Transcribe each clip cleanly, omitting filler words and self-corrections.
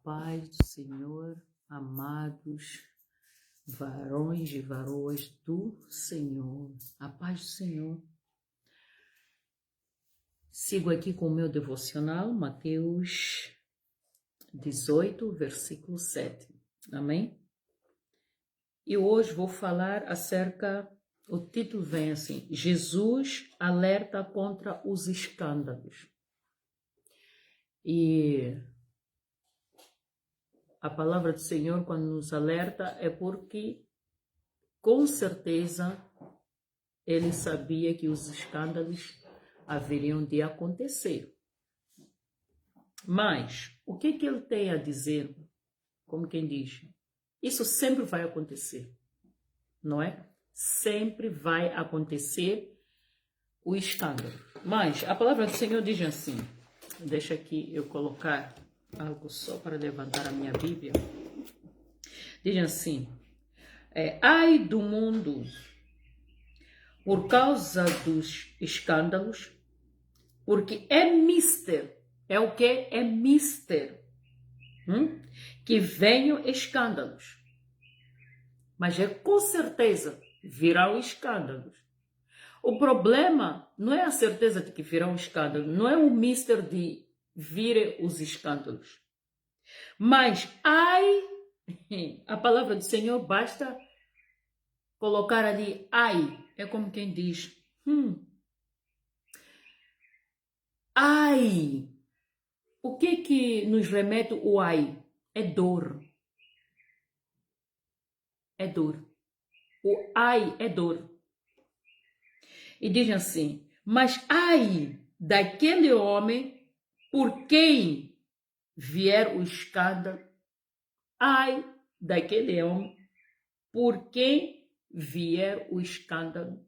paz do Senhor, amados varões e varoas do Senhor, a paz do Senhor. Sigo aqui com o meu devocional, Mateus 18, versículo 7. Amém? E hoje vou falar acerca, o título vem assim, Jesus alerta contra os escândalos. E a palavra do Senhor, quando nos alerta, é porque, com certeza, ele sabia que os escândalos haveriam de acontecer. Mas, o que ele tem a dizer? Como quem diz, isso sempre vai acontecer, não é? Sempre vai acontecer o escândalo. Mas, a palavra do Senhor diz assim, deixa aqui eu colocar algo só para levantar a minha Bíblia. Diz assim, ai do mundo por causa dos escândalos, porque é mister, é o que? É mister, que venham escândalos. Mas com certeza virão escândalos. O problema não é a certeza de que virão escândalos, não é o mister de virem os escândalos. Mas, ai, a palavra do Senhor basta colocar ali, ai, é como quem diz, ai, o que nos remete o ai? É dor. É dor. O ai é dor. E diz assim, mas ai daquele homem por quem vier o escândalo, ai daquele homem por quem vier o escândalo.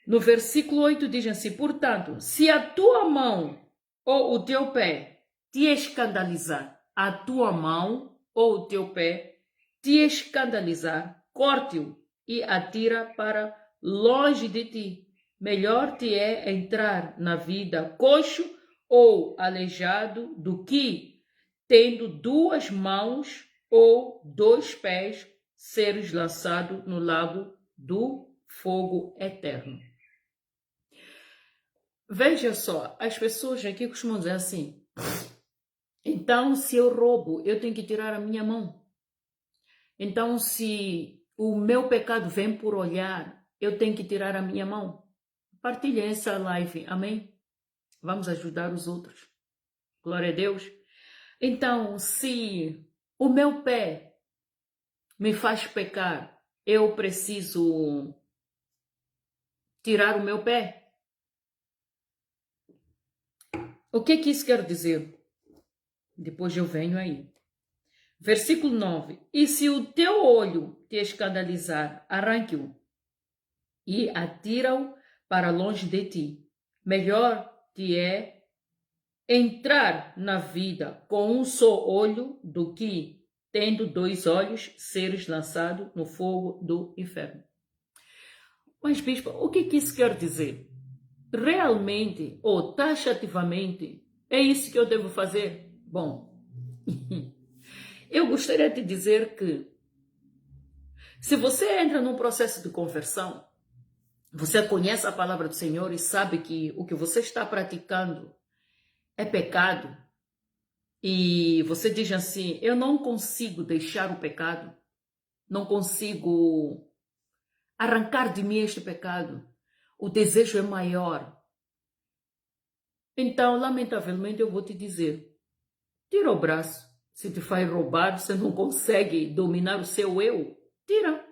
No versículo 8 diz assim, portanto, se a tua mão ou o teu pé te escandalizar, a tua mão ou o teu pé te escandalizar, corte-o e atira para longe de ti. Melhor te é entrar na vida coxo ou aleijado do que, tendo duas mãos ou dois pés, seres lançado no lago do fogo eterno. Veja só, as pessoas aqui costumam dizer assim, então se eu roubo, eu tenho que tirar a minha mão. Então se o meu pecado vem por olhar, eu tenho que tirar a minha mão. Partilhe essa live, amém? Vamos ajudar os outros. Glória a Deus. Então, se o meu pé me faz pecar, eu preciso tirar o meu pé? O que isso quer dizer? Depois eu venho aí. Versículo 9. E se o teu olho te escandalizar, arranque-o e atira-o para longe de ti. Melhor te é entrar na vida com um só olho do que, tendo dois olhos, seres lançado no fogo do inferno. Mas, bispo, o que isso quer dizer? Realmente, ou taxativamente, é isso que eu devo fazer? Bom, eu gostaria de dizer que se você entra num processo de conversão, você conhece a palavra do Senhor e sabe que o que você está praticando é pecado, e você diz assim, eu não consigo deixar o pecado, não consigo arrancar de mim este pecado, o desejo é maior. Então, lamentavelmente, eu vou te dizer, tira o braço. Se te faz roubar, você não consegue dominar o seu eu, tira.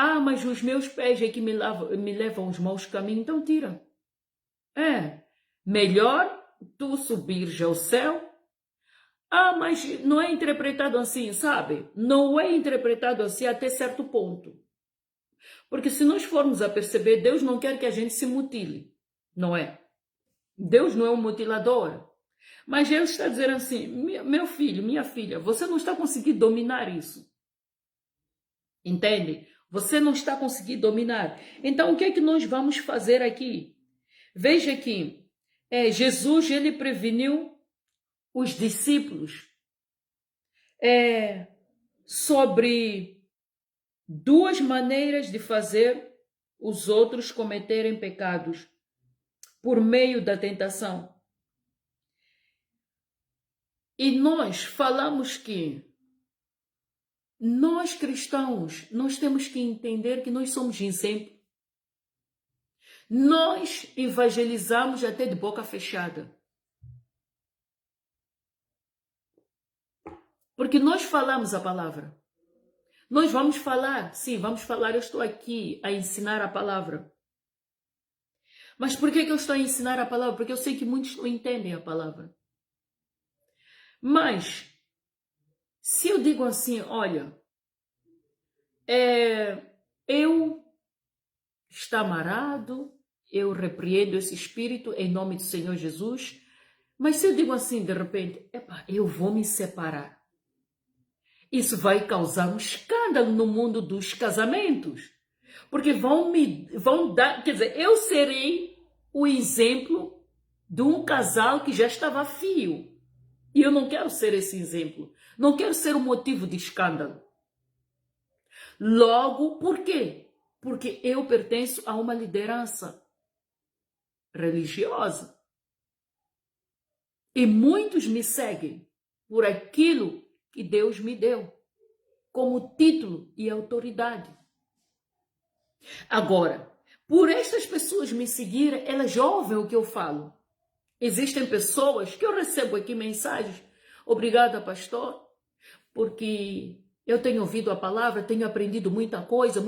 Ah, mas os meus pés é que me levam aos maus caminhos, então tira. Melhor tu subires ao céu. Ah, mas não é interpretado assim, sabe? Não é interpretado assim até certo ponto. Porque se nós formos a perceber, Deus não quer que a gente se mutile, não é? Deus não é um mutilador. Mas Ele está dizendo assim, meu filho, minha filha, você não está conseguindo dominar isso. Entende? Você não está conseguindo dominar. Então, o que é que nós vamos fazer aqui? Veja que Jesus, ele preveniu os discípulos sobre duas maneiras de fazer os outros cometerem pecados por meio da tentação. E nós falamos que nós cristãos, nós temos que entender que nós somos exemplo. Nós evangelizamos até de boca fechada. Porque nós falamos a palavra. Nós vamos falar, sim, vamos falar, eu estou aqui a ensinar a palavra. Mas por que eu estou a ensinar a palavra? Porque eu sei que muitos não entendem a palavra. Mas, se eu digo assim, olha, eu está amarado, eu repreendo esse espírito em nome do Senhor Jesus, mas se eu digo assim, de repente, eu vou me separar, isso vai causar um escândalo no mundo dos casamentos, porque vão dar, quer dizer, eu serei o exemplo de um casal que já estava fio, e eu não quero ser esse exemplo, não quero ser o motivo de escândalo. Logo, por quê? Porque eu pertenço a uma liderança religiosa. E muitos me seguem por aquilo que Deus me deu, como título e autoridade. Agora, por estas pessoas me seguirem, elas ouvem o que eu falo. Existem pessoas que eu recebo aqui mensagens, obrigada, pastor, porque eu tenho ouvido a palavra, tenho aprendido muita coisa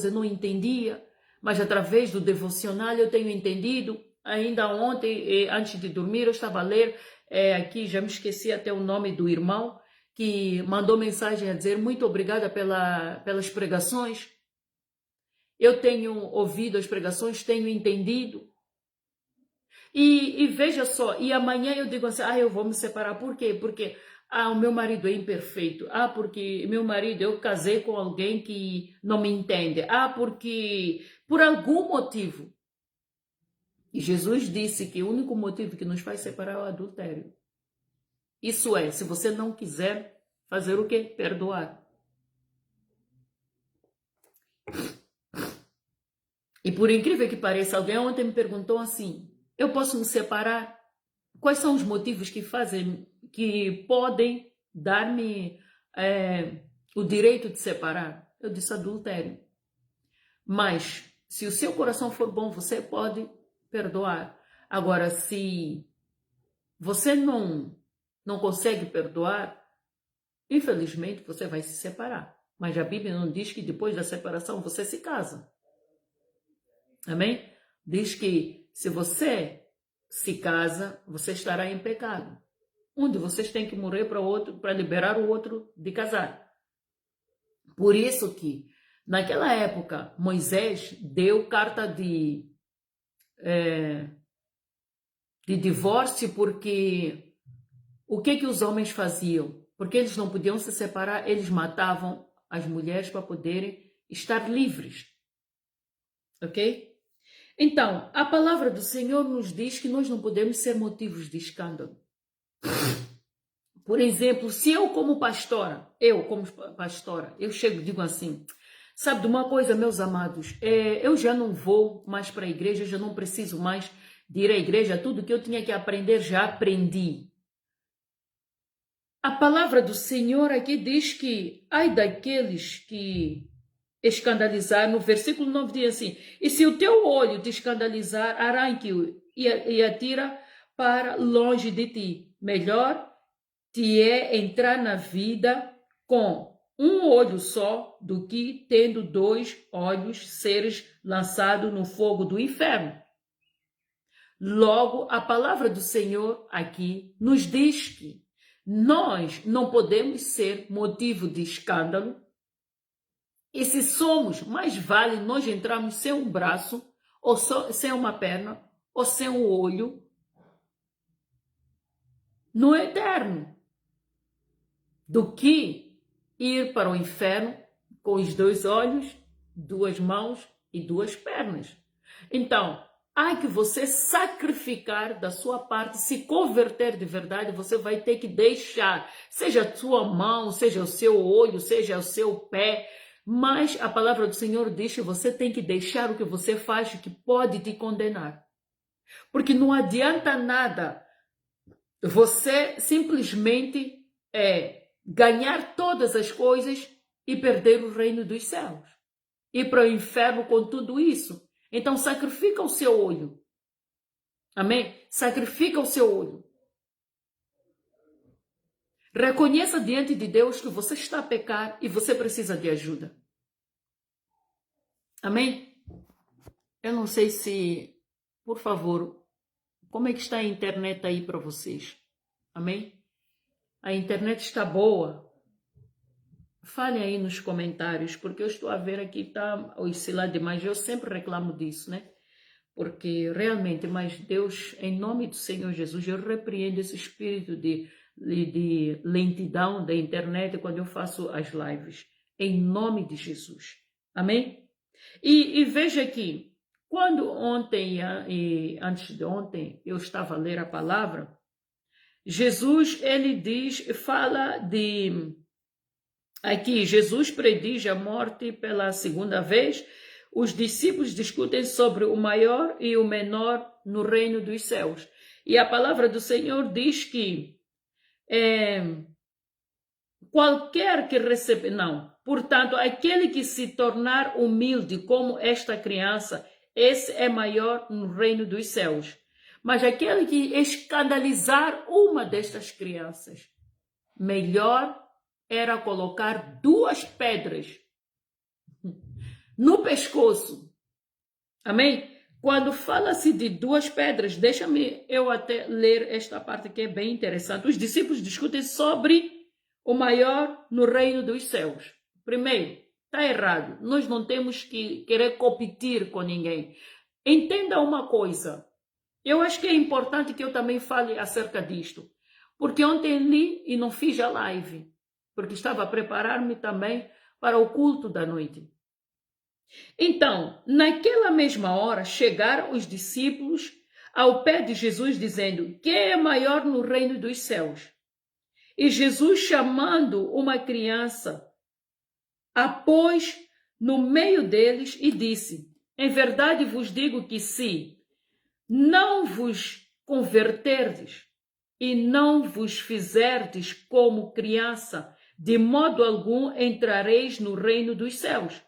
não entendia, mas através do devocional eu tenho entendido. Ainda ontem, antes de dormir, eu estava a ler, aqui já me esqueci até o nome do irmão, que mandou mensagem a dizer muito obrigada pelas pregações. Eu tenho ouvido as pregações, tenho entendido. E veja só, e amanhã eu digo assim, eu vou me separar. Por quê? Porque o meu marido é imperfeito. Porque meu marido, eu casei com alguém que não me entende. Porque por algum motivo. E Jesus disse que o único motivo que nos faz separar é o adultério. Isso é, se você não quiser fazer o quê? Perdoar. E por incrível que pareça, alguém ontem me perguntou assim, eu posso me separar? Quais são os motivos que podem dar-me o direito de separar? Eu disse adultério. Mas, se o seu coração for bom, você pode perdoar. Agora, se você não consegue perdoar, infelizmente você vai se separar. Mas a Bíblia não diz que depois da separação você se casa. Amém? Diz que se você se casa, você estará em pecado. Um de vocês tem que morrer para liberar o outro de casar. Por isso que, naquela época, Moisés deu carta de divórcio, porque o que os homens faziam? Porque eles não podiam se separar, eles matavam as mulheres para poderem estar livres. Ok? Então, a palavra do Senhor nos diz que nós não podemos ser motivos de escândalo. Por exemplo, se eu como pastora, eu chego e digo assim, sabe de uma coisa, meus amados, eu já não vou mais para a igreja, eu já não preciso mais de ir à igreja, tudo que eu tinha que aprender já aprendi. A palavra do Senhor aqui diz que ai daqueles que escandalizar, no versículo 9 diz assim, e se o teu olho te escandalizar, arranque-o e atira para longe de ti. Melhor te é entrar na vida com um olho só do que tendo 2 olhos seres lançado no fogo do inferno. Logo, a palavra do Senhor aqui nos diz que nós não podemos ser motivo de escândalo. E se somos, mais vale nós entrarmos sem um braço, ou sem uma perna, ou sem um olho, no eterno, do que ir para o inferno com os 2 olhos, 2 mãos e 2 pernas. Então, há que você sacrificar da sua parte, se converter de verdade, você vai ter que deixar, seja a sua mão, seja o seu olho, seja o seu pé, mas a palavra do Senhor diz que você tem que deixar o que você faz, que pode te condenar. Porque não adianta nada você simplesmente ganhar todas as coisas e perder o reino dos céus. Ir para o inferno com tudo isso. Então sacrifica o seu olho. Amém? Sacrifica o seu olho. Reconheça diante de Deus que você está a pecar e você precisa de ajuda. Amém? Eu não sei se, por favor, como é que está a internet aí para vocês? Amém? A internet está boa? Falem aí nos comentários, porque eu estou a ver aqui, está oscilando demais. Eu sempre reclamo disso, né? Porque realmente, mas Deus, em nome do Senhor Jesus, eu repreendo esse espírito de lentidão da internet quando eu faço as lives. Em nome de Jesus. Amém? E veja aqui, quando ontem e antes de ontem eu estava a ler a palavra, Jesus, ele fala de... Aqui, Jesus prediz a morte pela segunda vez. Os discípulos discutem sobre o maior e o menor no reino dos céus. E a palavra do Senhor diz que qualquer que recebe... Não. Portanto, aquele que se tornar humilde como esta criança, esse é maior no reino dos céus. Mas aquele que escandalizar uma destas crianças, melhor era colocar 2 pedras no pescoço. Amém? Quando fala-se de 2 pedras, deixa-me eu até ler esta parte que é bem interessante. Os discípulos discutem sobre o maior no reino dos céus. Primeiro, está errado. Nós não temos que querer competir com ninguém. Entenda uma coisa. Eu acho que é importante que eu também fale acerca disto. Porque ontem li e não fiz a live. Porque estava a preparar-me também para o culto da noite. Então, naquela mesma hora, chegaram os discípulos ao pé de Jesus, dizendo: quem é maior no reino dos céus? E Jesus, chamando uma criança, a pôs no meio deles e disse: em verdade vos digo que se não vos converterdes e não vos fizerdes como criança, de modo algum entrareis no reino dos céus.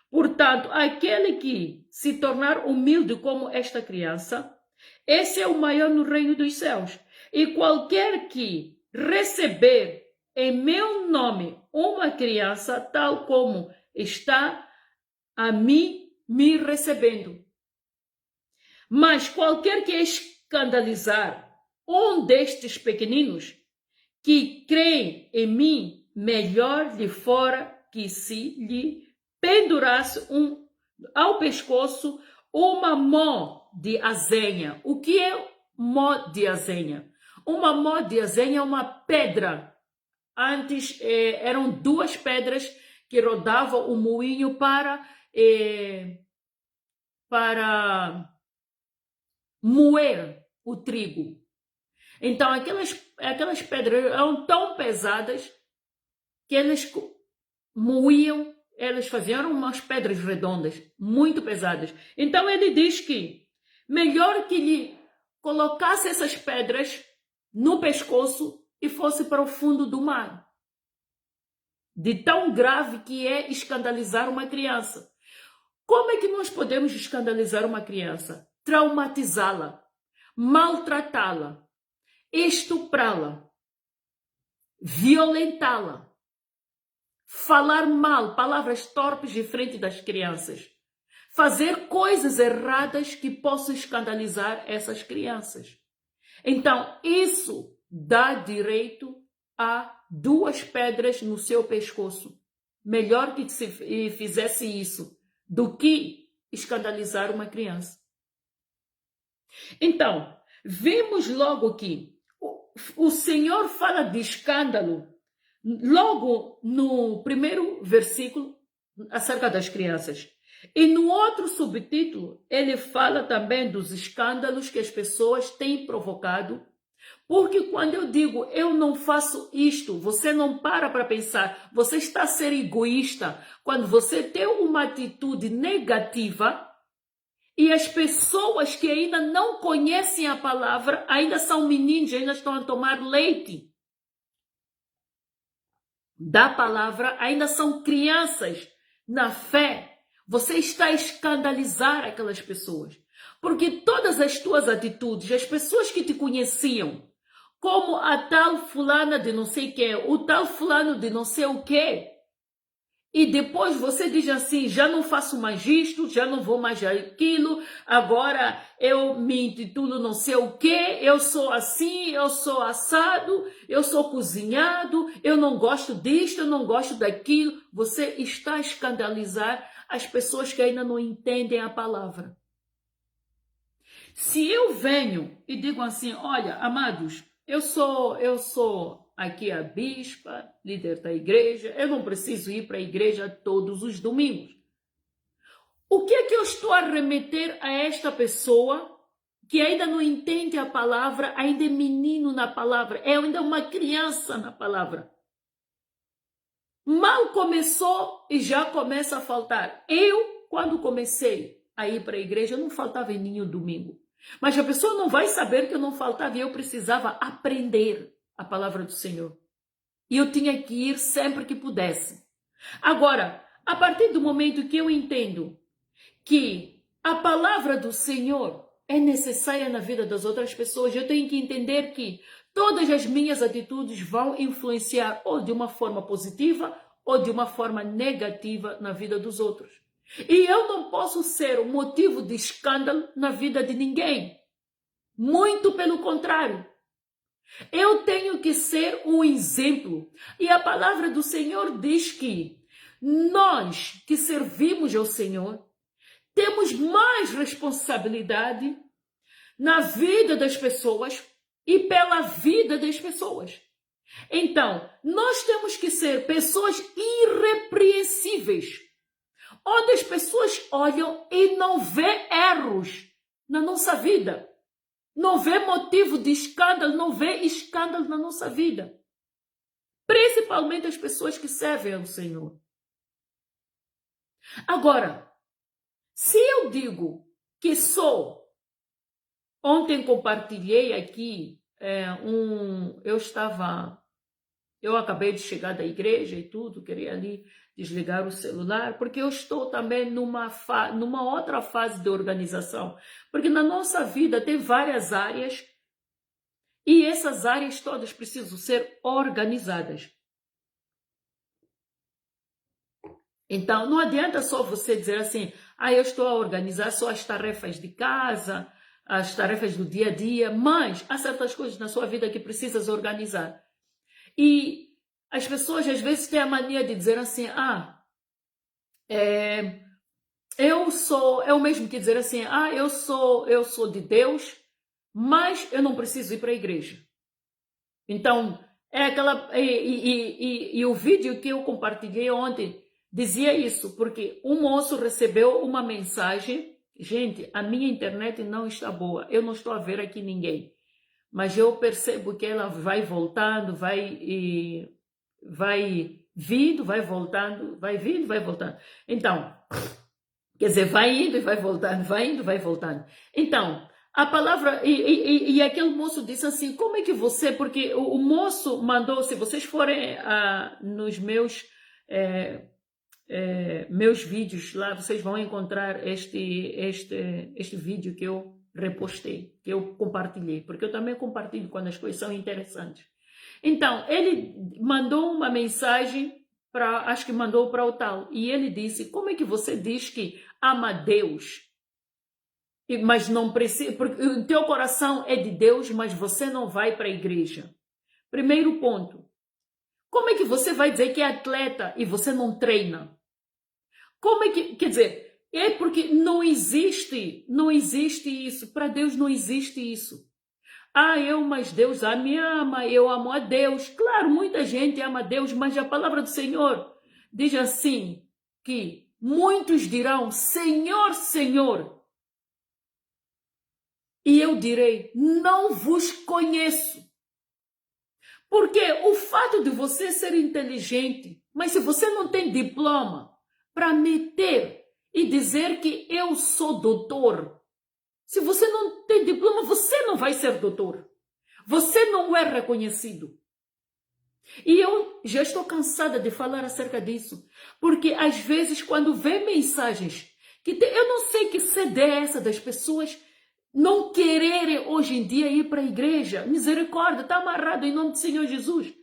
Portanto, aquele que se tornar humilde como esta criança, esse é o maior no reino dos céus. E qualquer que receber em meu nome uma criança, tal como está a mim me recebendo. Mas qualquer que escandalizar um destes pequeninos que creem em mim, melhor lhe fora que se lhe pendurasse ao pescoço uma mó de azenha. O que é mó de azenha? Uma mó de azenha é uma pedra. Antes eram 2 pedras que rodavam o moinho para moer o trigo. Então aquelas pedras eram tão pesadas que eles moíam, elas faziam umas pedras redondas, muito pesadas. Então ele diz que melhor que lhe colocasse essas pedras no pescoço e fosse para o fundo do mar. De tão grave que é escandalizar uma criança. Como é que nós podemos escandalizar uma criança? Traumatizá-la, maltratá-la, estuprá-la, violentá-la, falar mal, palavras torpes de frente das crianças, fazer coisas erradas que possam escandalizar essas crianças. Então, isso dá direito a 2 pedras no seu pescoço. Melhor que se fizesse isso do que escandalizar uma criança. Então, vemos logo que o Senhor fala de escândalo logo no primeiro versículo acerca das crianças. E no outro subtítulo, ele fala também dos escândalos que as pessoas têm provocado. Porque quando eu digo eu não faço isto, você não para pensar, você está a ser egoísta. Quando você tem uma atitude negativa e as pessoas que ainda não conhecem a palavra, ainda são meninos, ainda estão a tomar leite da palavra, ainda são crianças na fé, você está a escandalizar aquelas pessoas. Porque todas as tuas atitudes, as pessoas que te conheciam, como a tal fulana de não sei quem, o tal fulano de não sei o quê, e depois você diz assim, já não faço mais isto, já não vou mais aquilo, agora eu me intitulo não sei o quê, eu sou assim, eu sou assado, eu sou cozinhado, eu não gosto disto, eu não gosto daquilo. Você está a escandalizar as pessoas que ainda não entendem a palavra. Se eu venho e digo assim, olha, amados, eu sou aqui a bispa, líder da igreja, eu não preciso ir para a igreja todos os domingos. O que é que eu estou a remeter a esta pessoa que ainda não entende a palavra, ainda é menino na palavra, é ainda uma criança na palavra? Mal começou e já começa a faltar. Eu, quando comecei a ir para a igreja, eu não faltava em nenhum domingo. Mas a pessoa não vai saber que eu não faltava e eu precisava aprender a palavra do Senhor. E eu tinha que ir sempre que pudesse. Agora, a partir do momento que eu entendo que a palavra do Senhor é necessária na vida das outras pessoas, eu tenho que entender que todas as minhas atitudes vão influenciar ou de uma forma positiva ou de uma forma negativa na vida dos outros. E eu não posso ser um motivo de escândalo na vida de ninguém. Muito pelo contrário. Eu tenho que ser um exemplo. E a palavra do Senhor diz que nós que servimos ao Senhor temos mais responsabilidade na vida das pessoas e pela vida das pessoas. Então, nós temos que ser pessoas irrepreensíveis, onde as pessoas olham e não vê erros na nossa vida. Não vê motivo de escândalo, não vê escândalo na nossa vida. Principalmente as pessoas que servem ao Senhor. Agora, se eu digo que sou, ontem compartilhei aqui, eu acabei de chegar da igreja e tudo, queria ali desligar o celular, porque eu estou também numa outra fase de organização. Porque na nossa vida tem várias áreas e essas áreas todas precisam ser organizadas. Então, não adianta só você dizer assim, eu estou a organizar só as tarefas de casa, as tarefas do dia a dia, mas há certas coisas na sua vida que precisas organizar. E as pessoas às vezes têm a mania de dizer assim, é o mesmo que dizer assim, eu sou de Deus, mas eu não preciso ir para a igreja. Então, é aquela. E o vídeo que eu compartilhei ontem dizia isso, porque um moço recebeu uma mensagem. Gente, a minha internet não está boa, eu não estou a ver aqui ninguém, mas eu percebo que ela vai voltando, vai vindo, vai voltando, vai vindo, vai voltando. Então, quer dizer, vai indo e vai voltando, vai indo e vai voltando. Então, a palavra, e aquele moço disse assim, como é que você, porque o moço mandou, se vocês forem nos meus vídeos lá, vocês vão encontrar este vídeo que eu repostei, que eu compartilhei, porque eu também compartilho quando as coisas são interessantes. Então, ele mandou uma mensagem, acho que mandou para o tal, e ele disse, como é que você diz que ama Deus, mas não precisa, porque o teu coração é de Deus, mas você não vai para a igreja? Primeiro ponto, como é que você vai dizer que é atleta e você não treina? Como é que, quer dizer, é porque não existe isso, para Deus não existe isso. Mas Deus me ama, eu amo a Deus. Claro, muita gente ama a Deus, mas a palavra do Senhor diz assim, que muitos dirão, Senhor, Senhor. E eu direi, não vos conheço. Porque o fato de você ser inteligente, mas se você não tem diploma para meter e dizer que eu sou doutor, se você não tem diploma, você não vai ser doutor. Você não é reconhecido. E eu já estou cansada de falar acerca disso, porque às vezes quando vê mensagens, eu não sei que sede é essa das pessoas não quererem hoje em dia ir para a igreja. Misericórdia, está amarrado em nome do Senhor Jesus.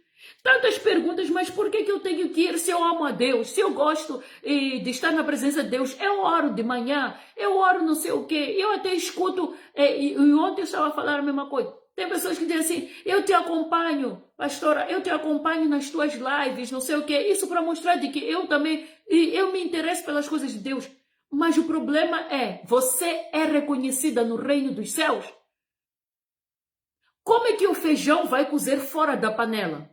Tantas perguntas, mas por que eu tenho que ir se eu amo a Deus, se eu gosto de estar na presença de Deus? Eu oro de manhã, eu oro não sei o quê, eu até escuto, e ontem eu estava a falar a mesma coisa. Tem pessoas que dizem assim, eu te acompanho, pastora, eu te acompanho nas tuas lives, não sei o quê. Isso para mostrar de que eu também, eu me interesso pelas coisas de Deus. Mas o problema é, você é reconhecida no reino dos céus? Como é que o feijão vai cozer fora da panela?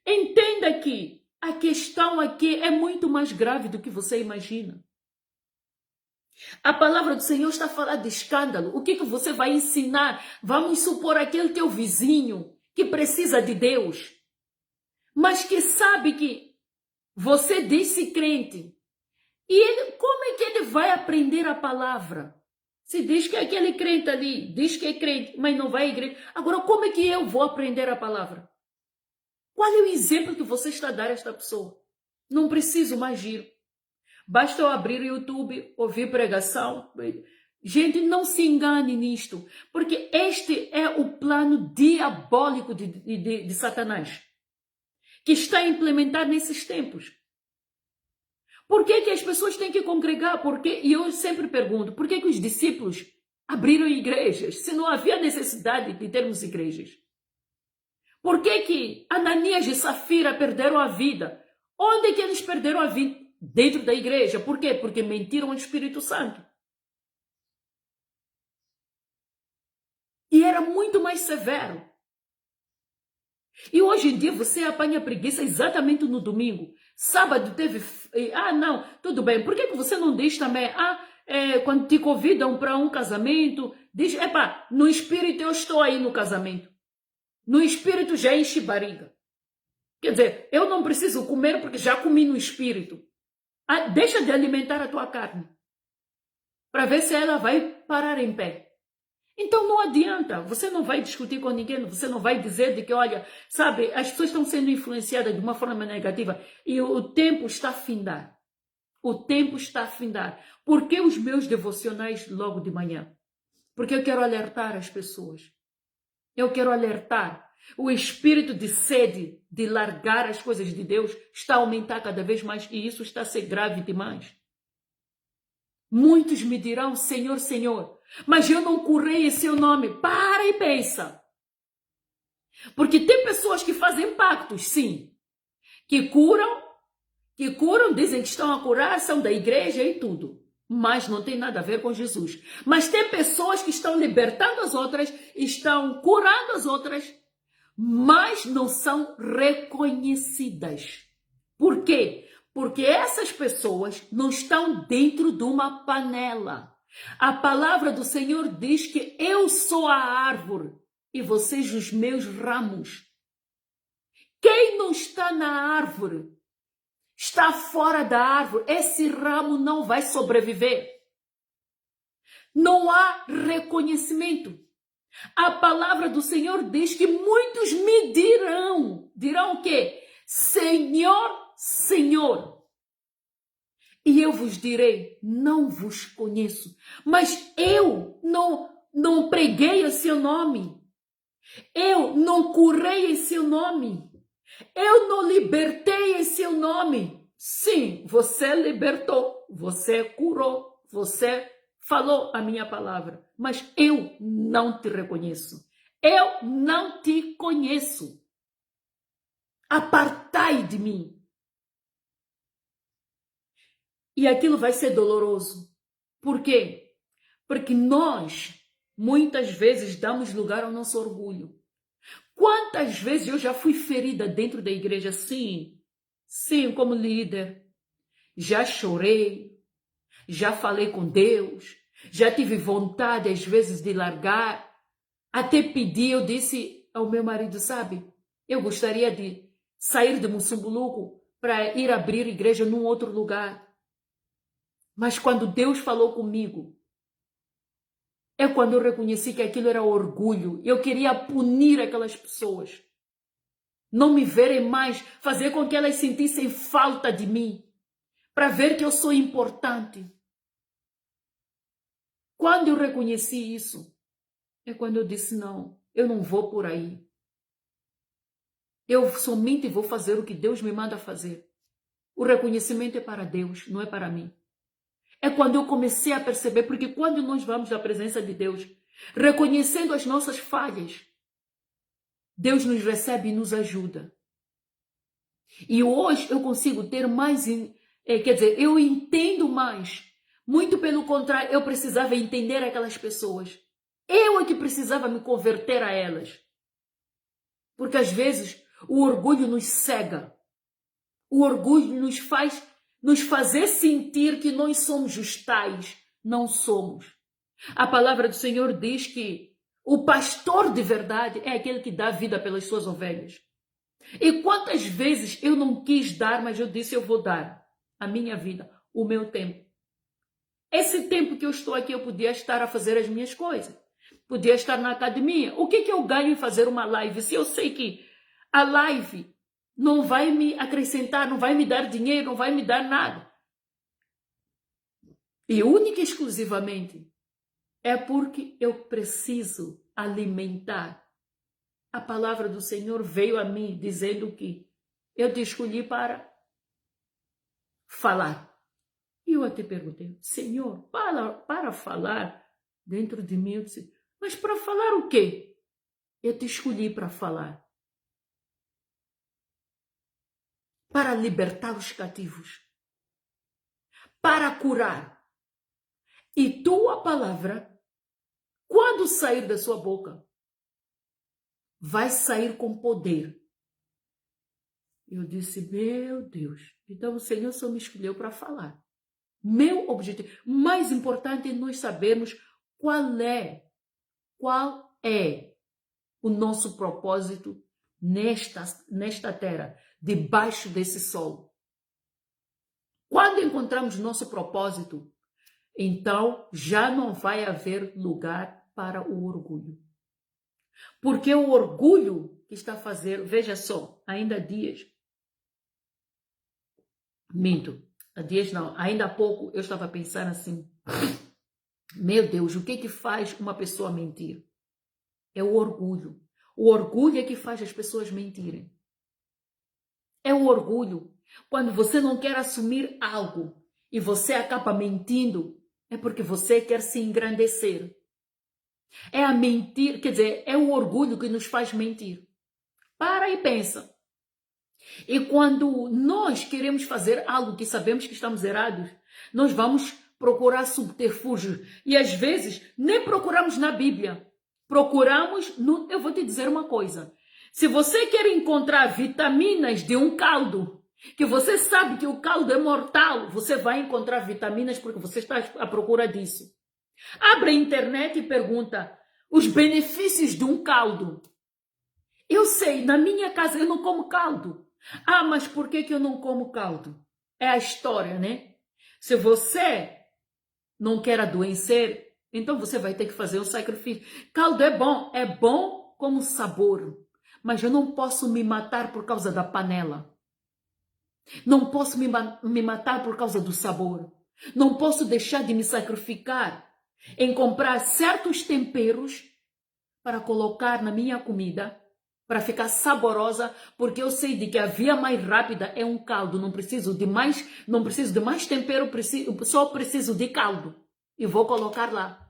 Entenda que a questão aqui é muito mais grave do que você imagina. A palavra do Senhor está a falar de escândalo. O que você vai ensinar? Vamos supor aquele teu vizinho que precisa de Deus, mas que sabe que você disse crente. E ele, como é que ele vai aprender a palavra? Se diz que é aquele crente ali, diz que é crente, mas não vai à igreja. Agora, como é que eu vou aprender a palavra? Qual é o exemplo que você está a dar a esta pessoa? Não preciso mais ir. Basta eu abrir o YouTube, ouvir pregação. Gente, não se engane nisto, porque este é o plano diabólico de Satanás, que está implementado nesses tempos. Por que as pessoas têm que congregar? E eu sempre pergunto, por que os discípulos abriram igrejas, se não havia necessidade de termos igrejas? Por que Ananias e Safira perderam a vida? Onde é que eles perderam a vida? Dentro da igreja. Por quê? Porque mentiram ao Espírito Santo. E era muito mais severo. E hoje em dia você apanha preguiça exatamente no domingo. Sábado teve... não, tudo bem. Por que você não diz também? Quando te convidam para um casamento, diz, no espírito eu estou aí no casamento. No espírito já enche barriga. Quer dizer, eu não preciso comer porque já comi no espírito. Deixa de alimentar a tua carne, para ver se ela vai parar em pé. Então não adianta, você não vai discutir com ninguém, você não vai dizer de que, olha, sabe, as pessoas estão sendo influenciadas de uma forma negativa e o tempo está a findar. O tempo está a findar. Por que os meus devocionais logo de manhã? Porque eu quero alertar as pessoas. Eu quero alertar. O espírito de sede, de largar as coisas de Deus, está a aumentar cada vez mais e isso está a ser grave demais. Muitos me dirão, Senhor, Senhor, mas eu não curei em seu nome. Para e pensa. Porque tem pessoas que fazem pactos, sim, que curam, dizem que estão a curar, são da igreja e tudo. Mas não tem nada a ver com Jesus. Mas tem pessoas que estão libertando as outras, estão curando as outras, mas não são reconhecidas. Por quê? Porque essas pessoas não estão dentro de uma panela. A palavra do Senhor diz que eu sou a árvore e vocês os meus ramos. Quem não está na árvore, está fora da árvore, esse ramo não vai sobreviver. Não há reconhecimento. A palavra do Senhor diz que muitos me dirão o quê? Senhor, Senhor. E eu vos direi, não vos conheço, mas eu não preguei em seu nome. Eu não curei em seu nome. Eu não libertei em seu nome. Sim, você libertou, você curou, você falou a minha palavra, mas eu não te reconheço. Eu não te conheço. Apartai de mim. E aquilo vai ser doloroso. Por quê? Porque nós, muitas vezes, damos lugar ao nosso orgulho. Quantas vezes eu já fui ferida dentro da igreja? Sim. Sim, como líder, já chorei, já falei com Deus, já tive vontade às vezes de largar, até pedi, eu disse ao meu marido, sabe, eu gostaria de sair de Musumbuluco para ir abrir igreja num outro lugar. Mas quando Deus falou comigo, é quando eu reconheci que aquilo era orgulho. Eu queria punir aquelas pessoas. Não me verem mais, fazer com que elas sentissem falta de mim, para ver que eu sou importante. Quando eu reconheci isso, é quando eu disse, não, eu não vou por aí. Eu somente vou fazer o que Deus me manda fazer. O reconhecimento é para Deus, não é para mim. É quando eu comecei a perceber, porque quando nós vamos à presença de Deus, reconhecendo as nossas falhas, Deus nos recebe e nos ajuda. E hoje eu consigo ter mais, quer dizer, eu entendo mais. Muito pelo contrário, eu precisava entender aquelas pessoas. Eu é que precisava me converter a elas. Porque às vezes o orgulho nos cega. O orgulho nos faz nos fazer sentir que nós somos os tais. Não somos. A palavra do Senhor diz que o pastor de verdade é aquele que dá vida pelas suas ovelhas. E quantas vezes eu não quis dar, mas eu disse, eu vou dar a minha vida, o meu tempo. Esse tempo que eu estou aqui, eu podia estar a fazer as minhas coisas. Podia estar na academia. O que eu ganho em fazer uma live? Se eu sei que a live não vai me acrescentar, não vai me dar dinheiro, não vai me dar nada. E única e exclusivamente é porque eu preciso alimentar. A palavra do Senhor veio a mim dizendo que eu te escolhi para falar. E eu até perguntei, Senhor, para falar dentro de mim, eu disse, mas para falar o quê? Eu te escolhi para falar. Para libertar os cativos. Para curar. E tua palavra, quando sair da sua boca, vai sair com poder. Eu disse, meu Deus, então o Senhor só me escolheu para falar. Meu objetivo, mais importante é nós sabermos qual é o nosso propósito nesta terra, debaixo desse sol. Quando encontramos nosso propósito, então já não vai haver lugar para o orgulho. Porque o orgulho que está a fazer, veja só, ainda há dias, ainda há pouco eu estava pensando assim, meu Deus, o que faz uma pessoa mentir? É o orgulho. O orgulho é que faz as pessoas mentirem. É o orgulho. Quando você não quer assumir algo e você acaba mentindo, é porque você quer se engrandecer. É a mentir, quer dizer, é o orgulho que nos faz mentir. Para e pensa. E quando nós queremos fazer algo que sabemos que estamos errados, nós vamos procurar subterfúgios. E às vezes nem procuramos na Bíblia. Procuramos, eu vou te dizer uma coisa. Se você quer encontrar vitaminas de um caldo, que você sabe que o caldo é mortal, você vai encontrar vitaminas porque você está à procura disso. Abre a internet e pergunta os benefícios de um caldo. Eu sei, na minha casa eu não como caldo. Ah, mas por que eu não como caldo? É a história, né? Se você não quer adoecer, então você vai ter que fazer um sacrifício. Caldo é bom como sabor. Mas eu não posso me matar por causa da panela. Não posso me matar por causa do sabor. Não posso deixar de me sacrificar em comprar certos temperos para colocar na minha comida, para ficar saborosa, porque eu sei de que a via mais rápida é um caldo. Não preciso de mais tempero, só preciso de caldo. E vou colocar lá.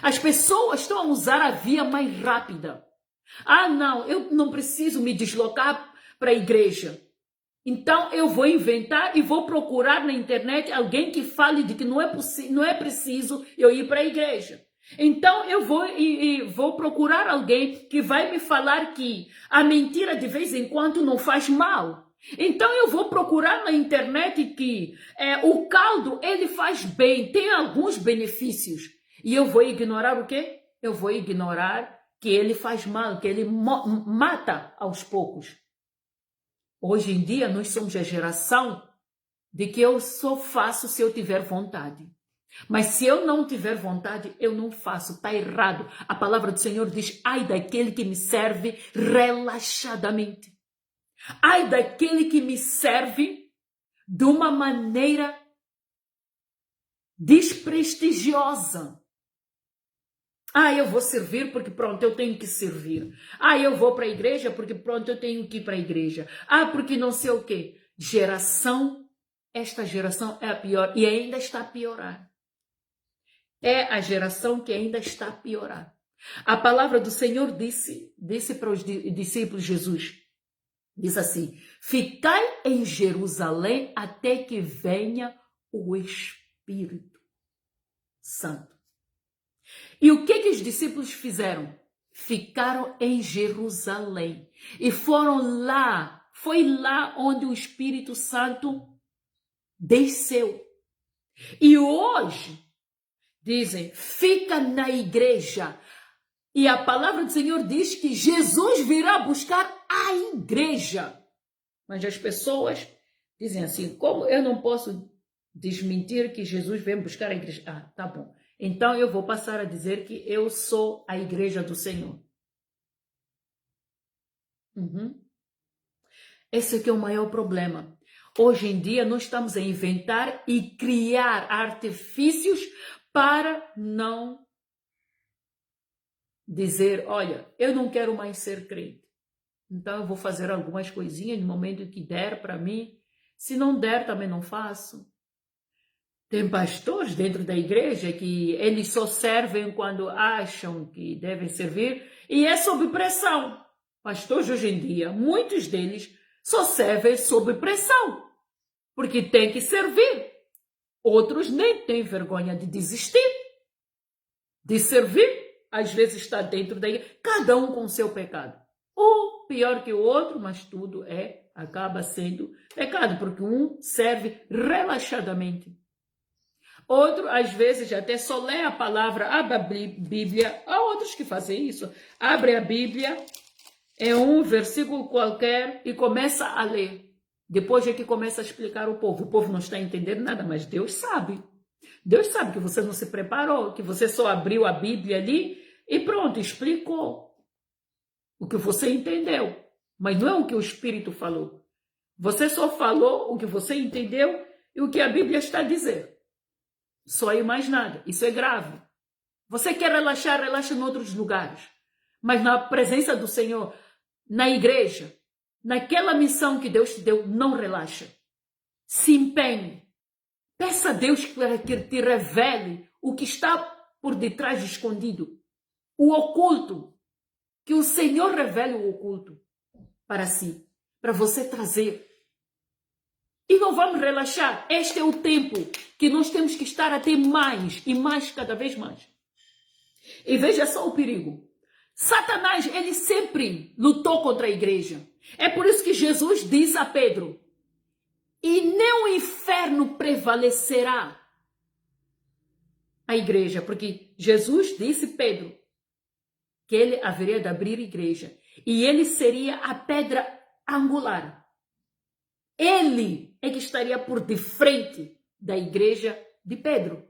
As pessoas estão a usar a via mais rápida. Ah, não, eu não preciso me deslocar para a igreja. Então eu vou inventar e vou procurar na internet alguém que fale de que não é preciso eu ir para a igreja. Então eu vou procurar alguém que vai me falar que a mentira de vez em quando não faz mal. Então eu vou procurar na internet que o caldo, ele faz bem, tem alguns benefícios. E eu vou ignorar o quê? Eu vou ignorar que ele faz mal, que ele mata aos poucos. Hoje em dia nós somos a geração de que eu só faço se eu tiver vontade. Mas se eu não tiver vontade, eu não faço, está errado. A palavra do Senhor diz, ai daquele que me serve relaxadamente. Ai daquele que me serve de uma maneira desprestigiosa. Ah, eu vou servir porque pronto, eu tenho que servir. Ah, eu vou para a igreja porque pronto, eu tenho que ir para a igreja. Ah, porque não sei o quê. Esta geração é a pior e ainda está a piorar. É a geração que ainda está a piorar. A palavra do Senhor disse para os discípulos Jesus, diz assim, ficai em Jerusalém até que venha o Espírito Santo. E o que os discípulos fizeram? Ficaram em Jerusalém e foram lá, foi lá onde o Espírito Santo desceu. E hoje, dizem, fica na igreja. E a palavra do Senhor diz que Jesus virá buscar a igreja. Mas as pessoas dizem assim, como eu não posso desmentir que Jesus vem buscar a igreja? Ah, tá bom. Então eu vou passar a dizer que eu sou a igreja do Senhor. Esse aqui é o maior problema. Hoje em dia nós estamos a inventar e criar artifícios para não dizer, olha, eu não quero mais ser crente. Então eu vou fazer algumas coisinhas no momento que der para mim. Se não der, também não faço. Tem pastores dentro da igreja que eles só servem quando acham que devem servir e é sob pressão. Pastores hoje em dia, muitos deles só servem sob pressão, porque tem que servir. Outros nem têm vergonha de desistir, de servir. Às vezes está dentro da igreja, cada um com seu pecado. Um pior que o outro, mas tudo acaba sendo pecado, porque um serve relaxadamente. Outro, às vezes, até só lê a palavra, abre a Bíblia. Há outros que fazem isso. Abre a Bíblia, é um versículo qualquer e começa a ler. Depois é que começa a explicar ao povo. O povo não está entendendo nada, mas Deus sabe. Deus sabe que você não se preparou, que você só abriu a Bíblia ali e pronto, explicou o que você entendeu. Mas não é o que o Espírito falou. Você só falou o que você entendeu e o que a Bíblia está a dizer. Só e mais nada. Isso é grave. Você quer relaxar, relaxa em outros lugares. Mas na presença do Senhor, na igreja, naquela missão que Deus te deu, não relaxa. Se empenhe. Peça a Deus para que te revele o que está por detrás de escondido. O oculto. Que o Senhor revele o oculto para si. Para você trazer. E não vamos relaxar. Este é o tempo que nós temos que estar a ter mais e mais, cada vez mais. E veja só o perigo. Satanás, ele sempre lutou contra a igreja. É por isso que Jesus diz a Pedro, e nem o inferno prevalecerá a igreja. Porque Jesus disse a Pedro que ele haveria de abrir a igreja. E ele seria a pedra angular. Ele é que estaria por de frente da igreja de Pedro.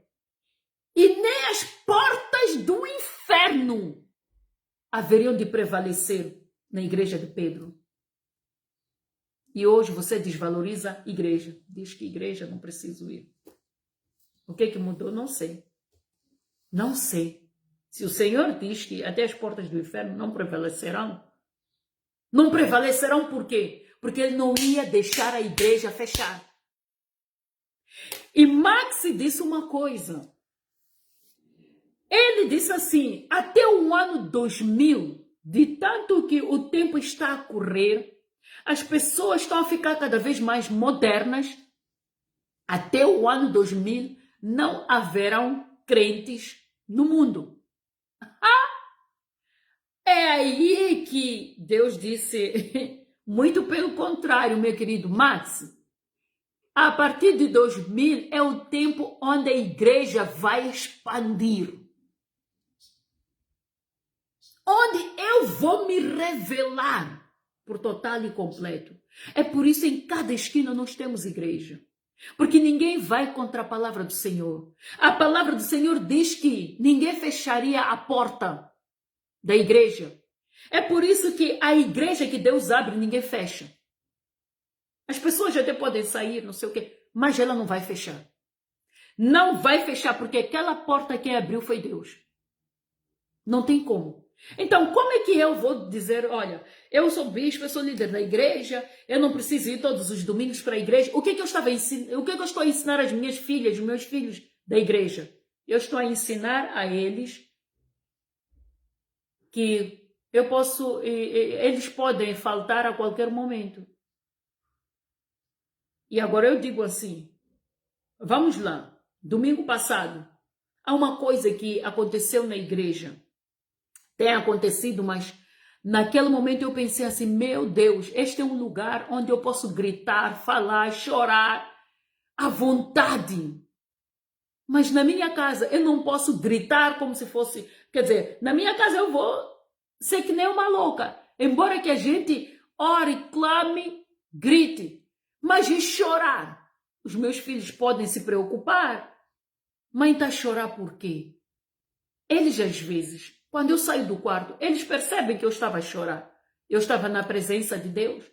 E nem as portas do inferno haveriam de prevalecer na igreja de Pedro. E hoje você desvaloriza a igreja. Diz que igreja não preciso ir. O que mudou? Não sei. Não sei. Se o Senhor diz que até as portas do inferno não prevalecerão. Não prevalecerão por quê? Porque ele não ia deixar a igreja fechar. E Max disse uma coisa. Ele disse assim, até o ano 2000, de tanto que o tempo está a correr, as pessoas estão a ficar cada vez mais modernas, até o ano 2000 não haverão crentes no mundo. É aí que Deus disse... Muito pelo contrário, meu querido Max. A partir de 2000 é o tempo onde a igreja vai expandir. Onde eu vou me revelar por total e completo. É por isso em cada esquina nós temos igreja. Porque ninguém vai contra a palavra do Senhor. A palavra do Senhor diz que ninguém fecharia a porta da igreja. É por isso que a igreja que Deus abre, ninguém fecha. As pessoas até podem sair, não sei o quê, mas ela não vai fechar. Não vai fechar, porque aquela porta que abriu foi Deus. Não tem como. Então, como é que eu vou dizer, olha, eu sou bispo, eu sou líder da igreja, eu não preciso ir todos os domingos para a igreja. O que é que eu estou a ensinar às minhas filhas, os meus filhos da igreja? Eu estou a ensinar a eles que eles podem faltar a qualquer momento. E agora eu digo assim, vamos lá, domingo passado, há uma coisa que aconteceu na igreja, tem acontecido, mas naquele momento eu pensei assim, meu Deus, este é um lugar onde eu posso gritar, falar, chorar à vontade. Mas na minha casa eu não posso gritar como se fosse, quer dizer, na minha casa eu vou ser que nem uma louca, embora que a gente ore, clame, grite. Mas e chorar? Os meus filhos podem se preocupar. Mãe está a chorar por quê? Eles, às vezes, quando eu saio do quarto, eles percebem que eu estava a chorar. Eu estava na presença de Deus.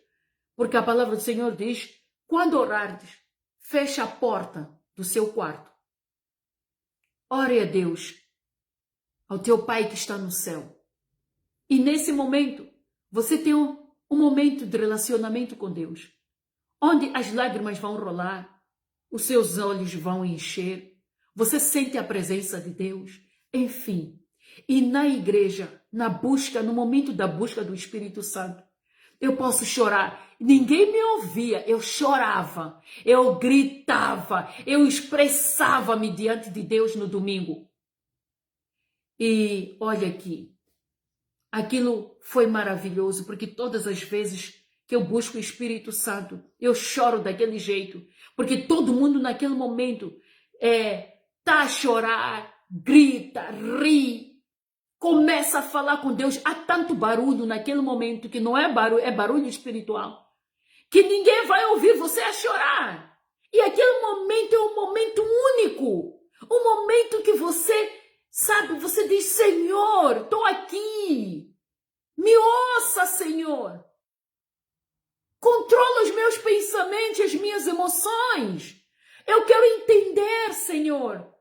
Porque a palavra do Senhor diz, quando orardes, fecha a porta do seu quarto. Ore a Deus, ao teu Pai que está no céu. E nesse momento, você tem um momento de relacionamento com Deus. Onde as lágrimas vão rolar, os seus olhos vão encher, você sente a presença de Deus, enfim. E na igreja, no momento da busca do Espírito Santo, eu posso chorar. Ninguém me ouvia, eu chorava, eu gritava, eu expressava-me diante de Deus no domingo. E olha aqui, aquilo foi maravilhoso, porque todas as vezes que eu busco o Espírito Santo, eu choro daquele jeito, porque todo mundo naquele momento tá a chorar, grita, ri, começa a falar com Deus. Há tanto barulho naquele momento que não é barulho, é barulho espiritual, que ninguém vai ouvir você a chorar. E aquele momento é um momento único, um momento que você, sabe, você diz, Senhor, estou aqui, me ouça, Senhor. Controla os meus pensamentos, as minhas emoções. Eu quero entender, Senhor,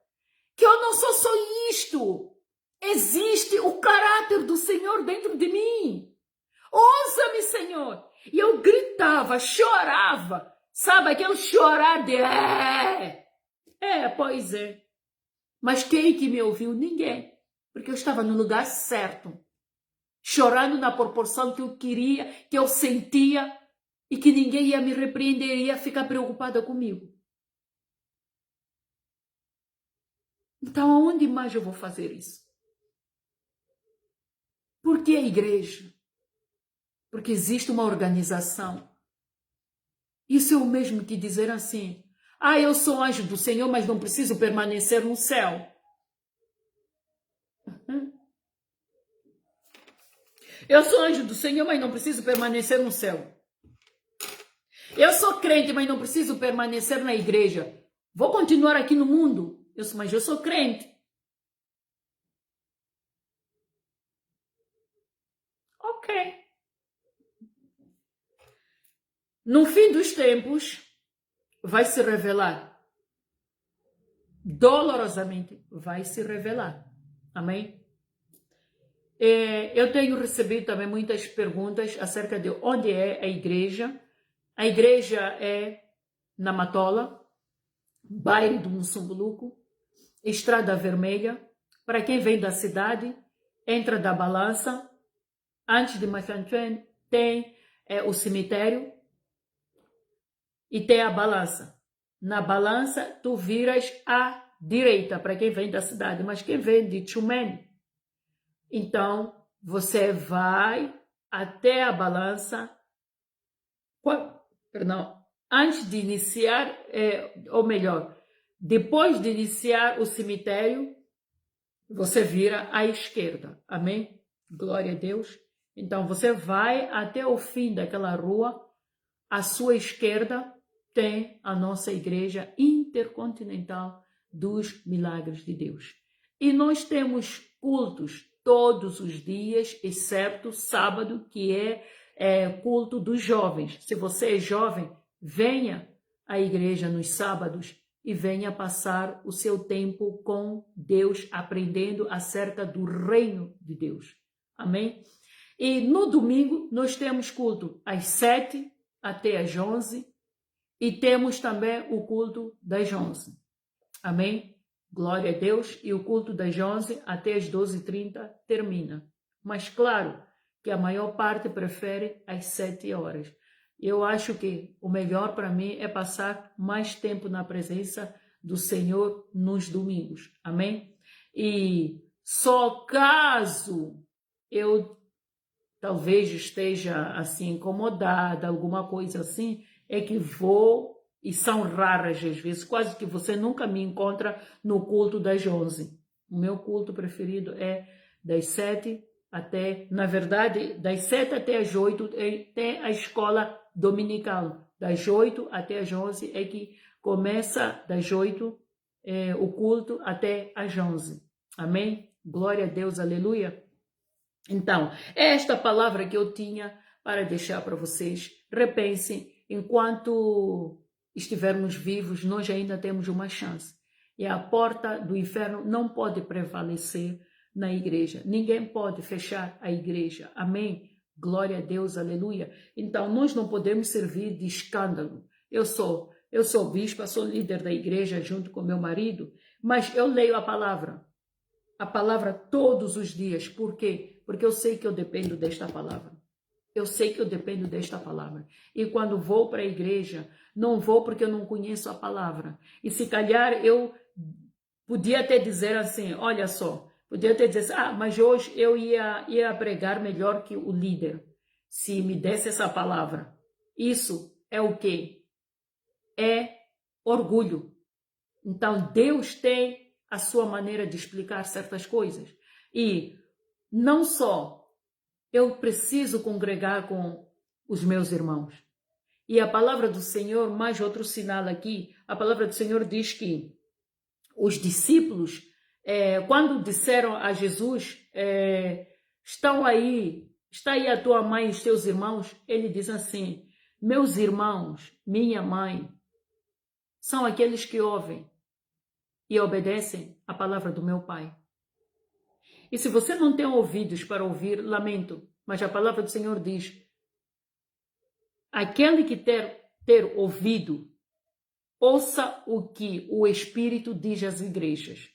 que eu não sou só isto. Existe o caráter do Senhor dentro de mim. Ouça-me, Senhor. E eu gritava, chorava. Sabe, aquele chorar de... pois é. Mas quem que me ouviu? Ninguém. Porque eu estava no lugar certo. Chorando na proporção que eu queria, que eu sentia. E que ninguém ia me repreender, ia ficar preocupada comigo. Então, aonde mais eu vou fazer isso? Por que a igreja? Porque existe uma organização. Isso é o mesmo que dizer assim, eu sou anjo do Senhor, mas não preciso permanecer no céu. Eu sou anjo do Senhor, mas não preciso permanecer no céu. Eu sou crente, mas não preciso permanecer na igreja. Vou continuar aqui no mundo, mas eu sou crente. Ok. No fim dos tempos, vai se revelar. Dolorosamente, vai se revelar. Amém? Eu tenho recebido também muitas perguntas acerca de onde é a igreja. A igreja é na Matola, bairro do Mussunguluco, Estrada Vermelha. Para quem vem da cidade, entra da Balança. Antes de Machanchen tem o cemitério e tem a Balança. Na Balança, tu viras à direita, para quem vem da cidade. Mas quem vem de Chumene, então você vai até a Balança, Perdão, antes de iniciar, ou melhor, depois de iniciar o cemitério, você vira à esquerda. Amém? Glória a Deus. Então, você vai até o fim daquela rua. À sua esquerda tem a nossa Igreja Intercontinental dos Milagres de Deus. E nós temos cultos todos os dias, exceto sábado, que é culto dos jovens. Se você é jovem, venha à igreja nos sábados e venha passar o seu tempo com Deus, aprendendo acerca do reino de Deus. Amém? E no domingo nós temos culto às 7 até às 11 e temos também o culto das 11. Amém? Glória a Deus. E o culto das 11 até as 12h30 termina. Mas claro que a maior parte prefere às 7 horas. Eu acho que o melhor para mim é passar mais tempo na presença do Senhor nos domingos. Amém? E só caso eu talvez esteja assim incomodada, alguma coisa assim, é que vou, e são raras às vezes, quase que você nunca me encontra no culto das 11. O meu culto preferido é das 7 até, na verdade, das 7 até as 8 tem a escola dominical. Das 8 até as 11 é que começa das 8 o culto até as 11. Amém? Glória a Deus, aleluia. Então, é esta palavra que eu tinha para deixar para vocês. Repensem, enquanto estivermos vivos, nós ainda temos uma chance. E a porta do inferno não pode prevalecer na igreja. Ninguém pode fechar a igreja. Amém? Glória a Deus, aleluia. Então, nós não podemos servir de escândalo. Eu sou bispa, sou líder da igreja junto com meu marido, mas eu leio a palavra todos os dias. Por quê? Porque eu sei que eu dependo desta palavra. Eu sei que eu dependo desta palavra. E quando vou para a igreja, não vou porque eu não conheço a palavra. E se calhar eu podia até dizer assim, olha só, podia até dizer assim, mas hoje eu ia pregar melhor que o líder, se me desse essa palavra. Isso é o quê? É orgulho. Então Deus tem a sua maneira de explicar certas coisas. E não só eu preciso congregar com os meus irmãos. E a palavra do Senhor, mais outro sinal aqui, a palavra do Senhor diz que os discípulos, quando disseram a Jesus, está aí a tua mãe e os teus irmãos, ele diz assim, meus irmãos, minha mãe, são aqueles que ouvem e obedecem a palavra do meu Pai. E se você não tem ouvidos para ouvir, lamento, mas a palavra do Senhor diz, aquele que ter ouvido, ouça o que o Espírito diz às igrejas.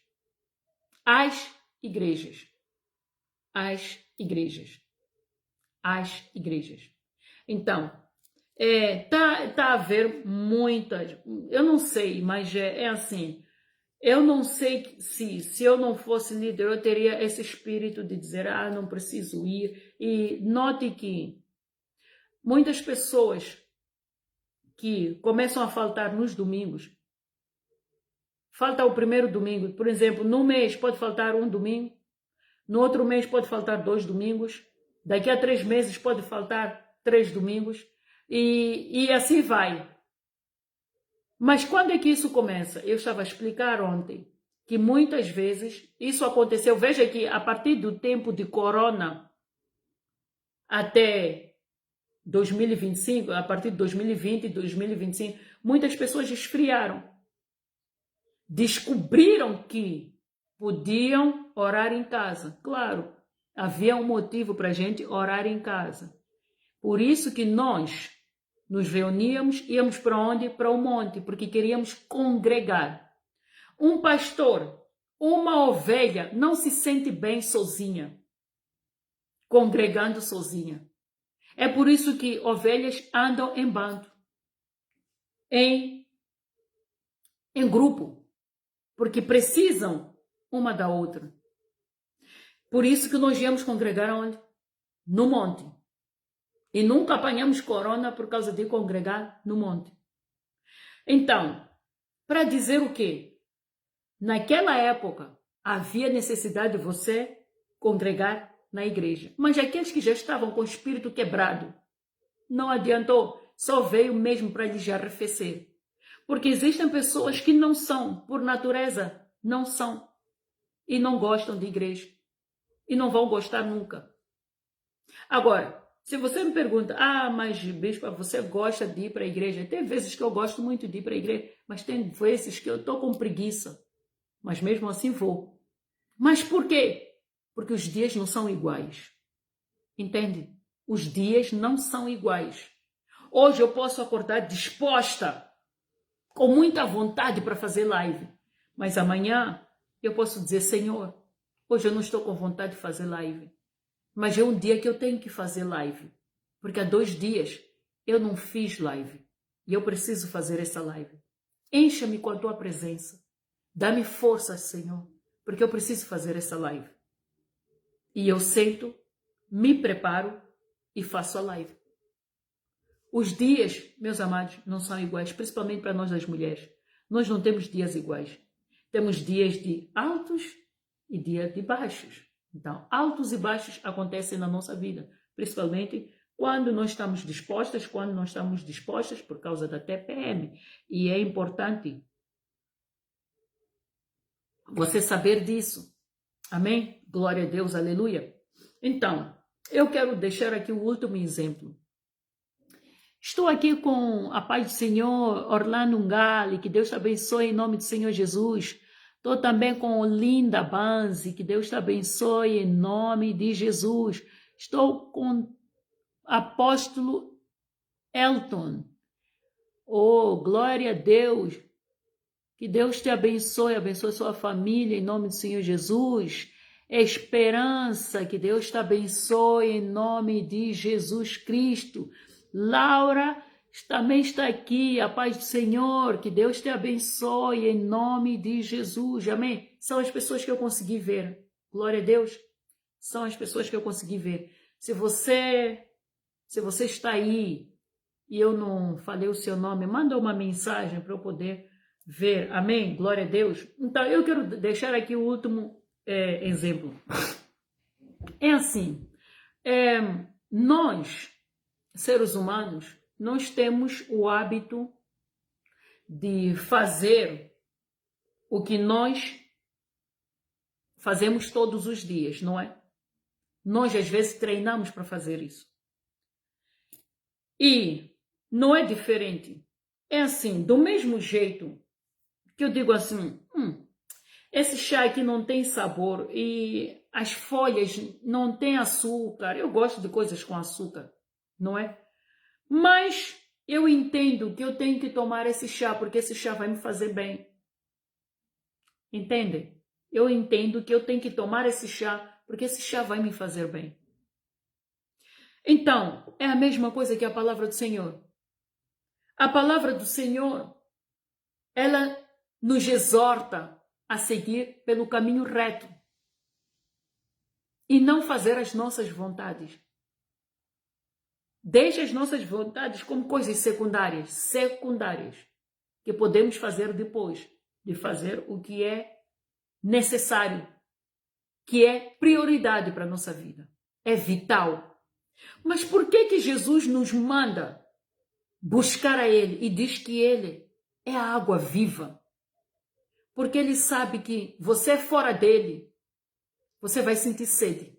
Às igrejas. Às igrejas. Às igrejas. Então, tá a haver muitas, eu não sei, mas é assim, eu não sei se eu não fosse líder, eu teria esse espírito de dizer, não preciso ir. E note que muitas pessoas que começam a faltar nos domingos, falta o primeiro domingo, por exemplo, no mês pode faltar um domingo, no outro mês pode faltar 2 domingos, daqui a 3 meses pode faltar 3 domingos, e assim vai. Mas quando é que isso começa? Eu estava a explicar ontem que muitas vezes isso aconteceu. Veja que a partir do tempo de corona até 2025, a partir de 2020 e 2025, muitas pessoas esfriaram. Descobriram que podiam orar em casa. Claro, havia um motivo para a gente orar em casa. Por isso que nós nos reuníamos, íamos para onde? Para o monte, porque queríamos congregar. Um pastor, uma ovelha, não se sente bem sozinha, congregando sozinha. É por isso que ovelhas andam em bando, em grupo, porque precisam uma da outra. Por isso que nós íamos congregar onde? No monte. E nunca apanhamos corona por causa de congregar no monte. Então, para dizer o quê? Naquela época, havia necessidade de você congregar na igreja. Mas aqueles que já estavam com o espírito quebrado, não adiantou, só veio mesmo para lhes arrefecer. Porque existem pessoas que não são, por natureza, não são. E não gostam de igreja. E não vão gostar nunca. Agora, se você me pergunta, mas bispo, você gosta de ir para a igreja? Tem vezes que eu gosto muito de ir para a igreja, mas tem vezes que eu estou com preguiça. Mas mesmo assim vou. Mas por quê? Porque os dias não são iguais. Entende? Os dias não são iguais. Hoje eu posso acordar disposta, com muita vontade para fazer live. Mas amanhã eu posso dizer, Senhor, hoje eu não estou com vontade de fazer live. Mas é um dia que eu tenho que fazer live. Porque há 2 dias eu não fiz live. E eu preciso fazer essa live. Encha-me com a tua presença. Dá-me força, Senhor. Porque eu preciso fazer essa live. E eu sento, me preparo e faço a live. Os dias, meus amados, não são iguais. Principalmente para nós as mulheres. Nós não temos dias iguais. Temos dias de altos e dias de baixos. Então, altos e baixos acontecem na nossa vida, principalmente quando nós estamos dispostas, quando não estamos dispostas por causa da TPM. E é importante você saber disso. Amém? Glória a Deus, aleluia. Então, eu quero deixar aqui o último exemplo. Estou aqui com a paz do Senhor, Orlando Ngali, que Deus te abençoe em nome do Senhor Jesus. Estou também com Linda Banzi, que Deus te abençoe em nome de Jesus. Estou com apóstolo Elton. Oh, glória a Deus. Que Deus te abençoe sua família em nome do Senhor Jesus. Esperança, que Deus te abençoe em nome de Jesus Cristo. Laura também está aqui, a paz do Senhor, que Deus te abençoe em nome de Jesus, amém? São as pessoas que eu consegui ver, glória a Deus, são as pessoas que eu consegui ver. Se você está aí e eu não falei o seu nome, manda uma mensagem para eu poder ver, amém? Glória a Deus. Então, eu quero deixar aqui o último exemplo. É assim, nós, seres humanos, nós temos o hábito de fazer o que nós fazemos todos os dias, não é? Nós, às vezes, treinamos para fazer isso. E não é diferente. É assim, do mesmo jeito que eu digo assim, esse chá aqui não tem sabor e as folhas não têm açúcar. Eu gosto de coisas com açúcar, não é? Mas eu entendo que eu tenho que tomar esse chá, porque esse chá vai me fazer bem. Entende? Eu entendo que eu tenho que tomar esse chá, porque esse chá vai me fazer bem. Então, é a mesma coisa que a palavra do Senhor. A palavra do Senhor, ela nos exorta a seguir pelo caminho reto e não fazer as nossas vontades. Deixe as nossas vontades como coisas secundárias, que podemos fazer depois de fazer o que é necessário, que é prioridade para a nossa vida, é vital. Mas por que Jesus nos manda buscar a Ele e diz que Ele é a água viva? Porque Ele sabe que você fora dele, você vai sentir sede.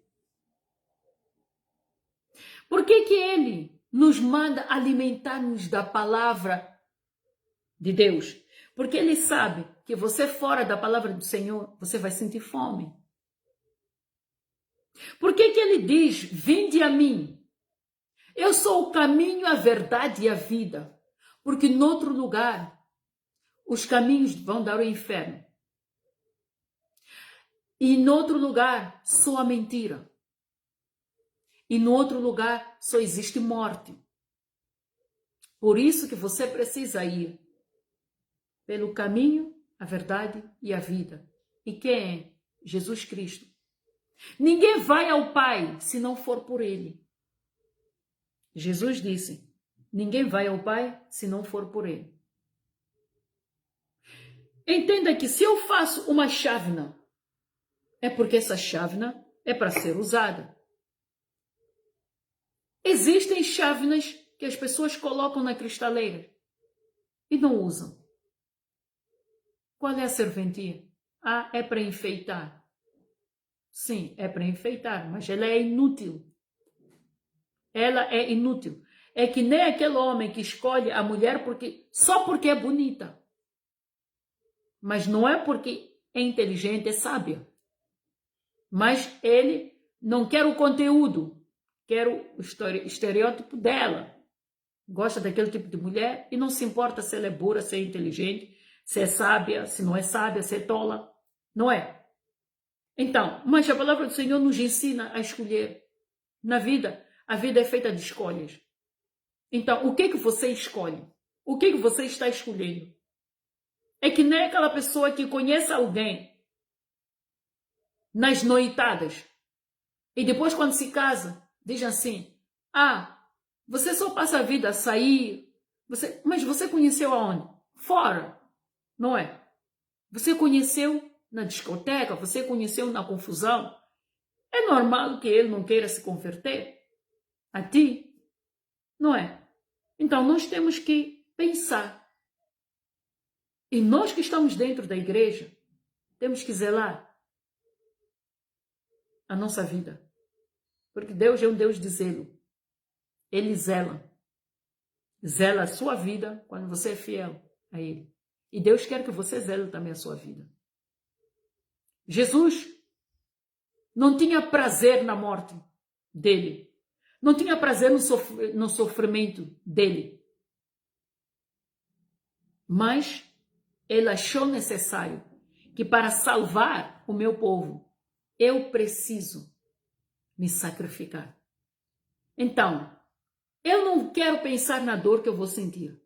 Por que Ele nos manda alimentar-nos da palavra de Deus? Porque Ele sabe que você fora da palavra do Senhor, você vai sentir fome. Por que Ele diz, vinde a mim? Eu sou o caminho, a verdade e a vida. Porque em outro lugar, os caminhos vão dar ao inferno. E em outro lugar, só a mentira. E no outro lugar só existe morte. Por isso que você precisa ir pelo caminho, a verdade e a vida. E quem é? Jesus Cristo. Ninguém vai ao Pai se não for por Ele. Jesus disse, ninguém vai ao Pai se não for por Ele. Entenda que se eu faço uma chávena, é porque essa chávena é para ser usada. Existem chávenas que as pessoas colocam na cristaleira e não usam. Qual é a serventia? Ah, é para enfeitar. Sim, é para enfeitar, mas ela é inútil. Ela é inútil. É que nem aquele homem que escolhe a mulher só porque é bonita. Mas não é porque é inteligente, é sábia. Mas ele não quer o conteúdo, quer o estereótipo dela. Gosta daquele tipo de mulher e não se importa se ela é burra, se é inteligente, se é sábia, se não é sábia, se é tola. Não é? Então, mas a palavra do Senhor nos ensina a escolher. Na vida, a vida é feita de escolhas. Então, o que você escolhe? O que você está escolhendo? É que nem aquela pessoa que conhece alguém nas noitadas e depois quando se casa, diz assim, você só passa a vida a sair, mas você conheceu aonde? Fora, não é? Você conheceu na discoteca, você conheceu na confusão. É normal que ele não queira se converter a ti, não é? Então nós temos que pensar. E nós que estamos dentro da igreja, temos que zelar a nossa vida. Porque Deus é um Deus de zelo. Ele zela. Zela a sua vida quando você é fiel a Ele. E Deus quer que você zele também a sua vida. Jesus não tinha prazer na morte dele. Não tinha prazer no sofrimento dele. Mas ele achou necessário que para salvar o meu povo, eu preciso me sacrificar. Então, eu não quero pensar na dor que eu vou sentir.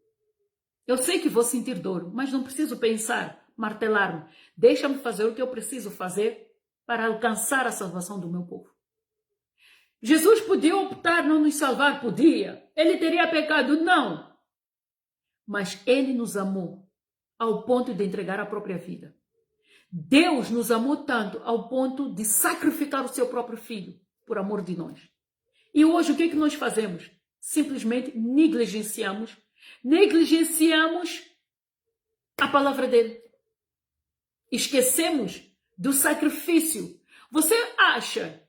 Eu sei que vou sentir dor, mas não preciso pensar, martelar-me. Deixa-me fazer o que eu preciso fazer para alcançar a salvação do meu povo. Jesus podia optar não nos salvar? Podia. Ele teria pecado? Não. Mas ele nos amou ao ponto de entregar a própria vida. Deus nos amou tanto ao ponto de sacrificar o seu próprio filho por amor de nós. E hoje o que é que nós fazemos? Simplesmente negligenciamos a palavra dele. Esquecemos do sacrifício. Você acha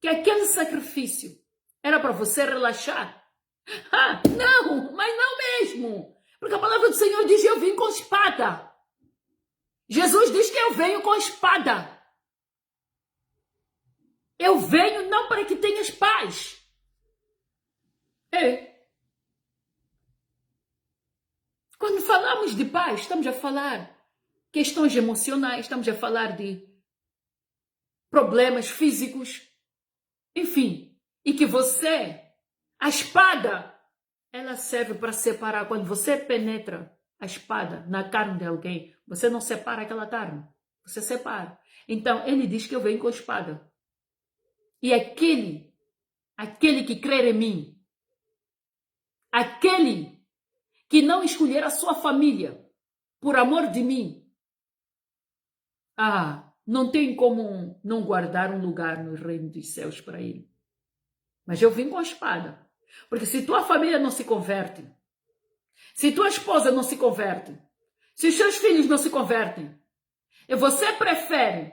que aquele sacrifício era para você relaxar? Não, mas não mesmo. Porque a palavra do Senhor diz, eu vim com espada. Jesus diz que eu venho com espada. Eu venho não para que tenhas paz. Quando falamos de paz, estamos a falar questões emocionais, estamos a falar de problemas físicos, enfim. E que a espada, ela serve para separar. Quando você penetra a espada na carne de alguém, você não separa aquela carne, você separa. Então, ele diz que eu venho com a espada. E aquele que crer em mim, aquele que não escolher a sua família por amor de mim, não tem como não guardar um lugar no reino dos céus para ele. Mas eu vim com a espada. Porque se tua família não se converte, se tua esposa não se converte, se os seus filhos não se convertem, e você prefere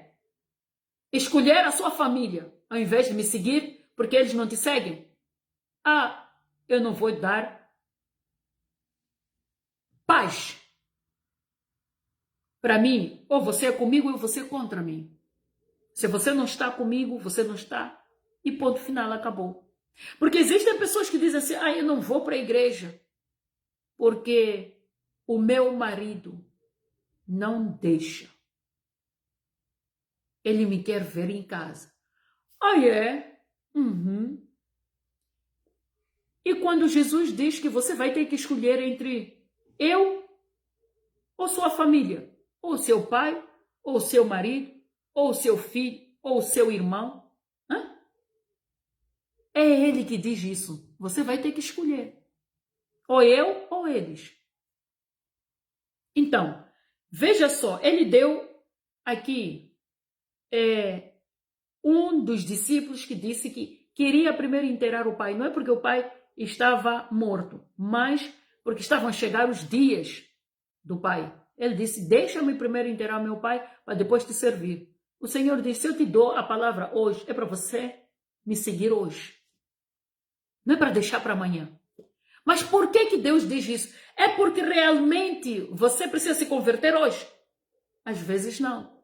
escolher a sua família ao invés de me seguir porque eles não te seguem, eu não vou dar paz. Para mim, ou você é comigo ou você é contra mim. Se você não está comigo, você não está. E ponto final, acabou. Porque existem pessoas que dizem assim, eu não vou para a igreja porque o meu marido não deixa. Ele me quer ver em casa. É? Uhum. E quando Jesus diz que você vai ter que escolher entre eu ou sua família, ou seu pai, ou seu marido, ou seu filho, ou seu irmão, É ele que diz isso. Você vai ter que escolher. Ou eu ou eles. Então, veja só, ele deu aqui um dos discípulos que disse que queria primeiro enterrar o pai. Não é porque o pai estava morto, mas porque estavam a chegar os dias do pai. Ele disse, deixa-me primeiro enterrar meu pai para depois te servir. O Senhor disse, eu te dou a palavra hoje, é para você me seguir hoje. Não é para deixar para amanhã. Mas por que Deus diz isso? É porque realmente você precisa se converter hoje? Às vezes não.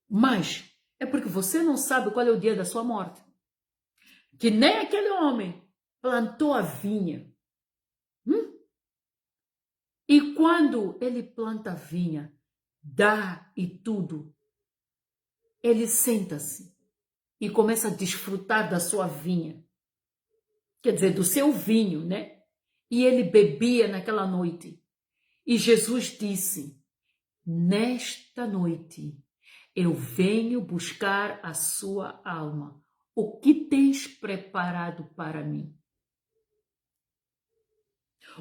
Mas é porque você não sabe qual é o dia da sua morte. Que nem aquele homem plantou a vinha. E quando ele planta a vinha, dá e tudo, ele senta-se e começa a desfrutar da sua vinha. Quer dizer, do seu vinho, né? E ele bebia naquela noite. E Jesus disse, nesta noite eu venho buscar a sua alma. O que tens preparado para mim?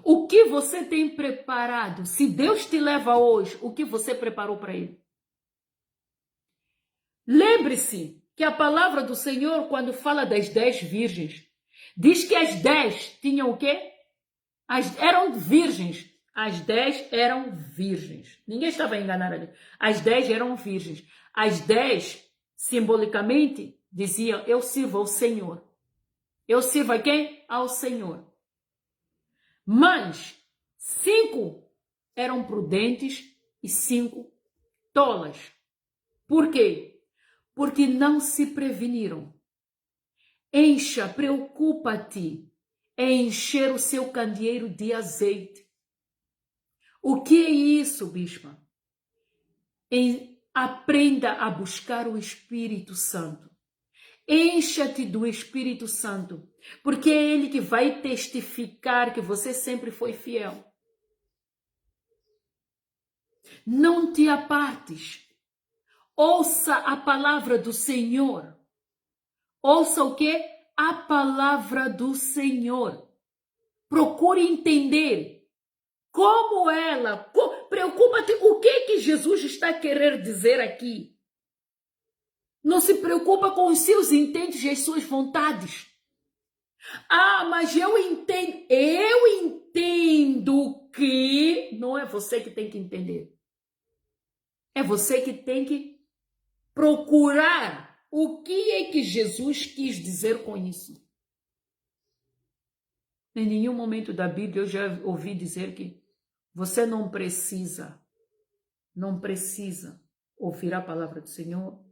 O que você tem preparado? Se Deus te leva hoje, o que você preparou para ele? Lembre-se que a palavra do Senhor, quando fala das 10 virgens, diz que as 10 tinham o quê? Eram virgens. As 10 eram virgens. Ninguém estava enganado ali. As 10 eram virgens. As 10, simbolicamente, diziam, eu sirvo ao Senhor. Eu sirvo a quem? Ao Senhor. Mas 5 eram prudentes e 5 tolas. Por quê? Porque não se preveniram. Preocupa-te em encher o seu candeeiro de azeite. O que é isso, bispa? Aprenda a buscar o Espírito Santo. Encha-te do Espírito Santo, porque é Ele que vai testificar que você sempre foi fiel. Não te apartes. Ouça a palavra do Senhor. Ouça o quê? A palavra do Senhor. Procure entender como ela... Preocupa-te o que Jesus está querendo dizer aqui. Não se preocupa com os seus intentos e as suas vontades. Ah, mas eu entendo que... Não é você que tem que entender. É você que tem que procurar o que é que Jesus quis dizer com isso. Em nenhum momento da Bíblia eu já ouvi dizer que você não precisa ouvir a palavra do Senhor.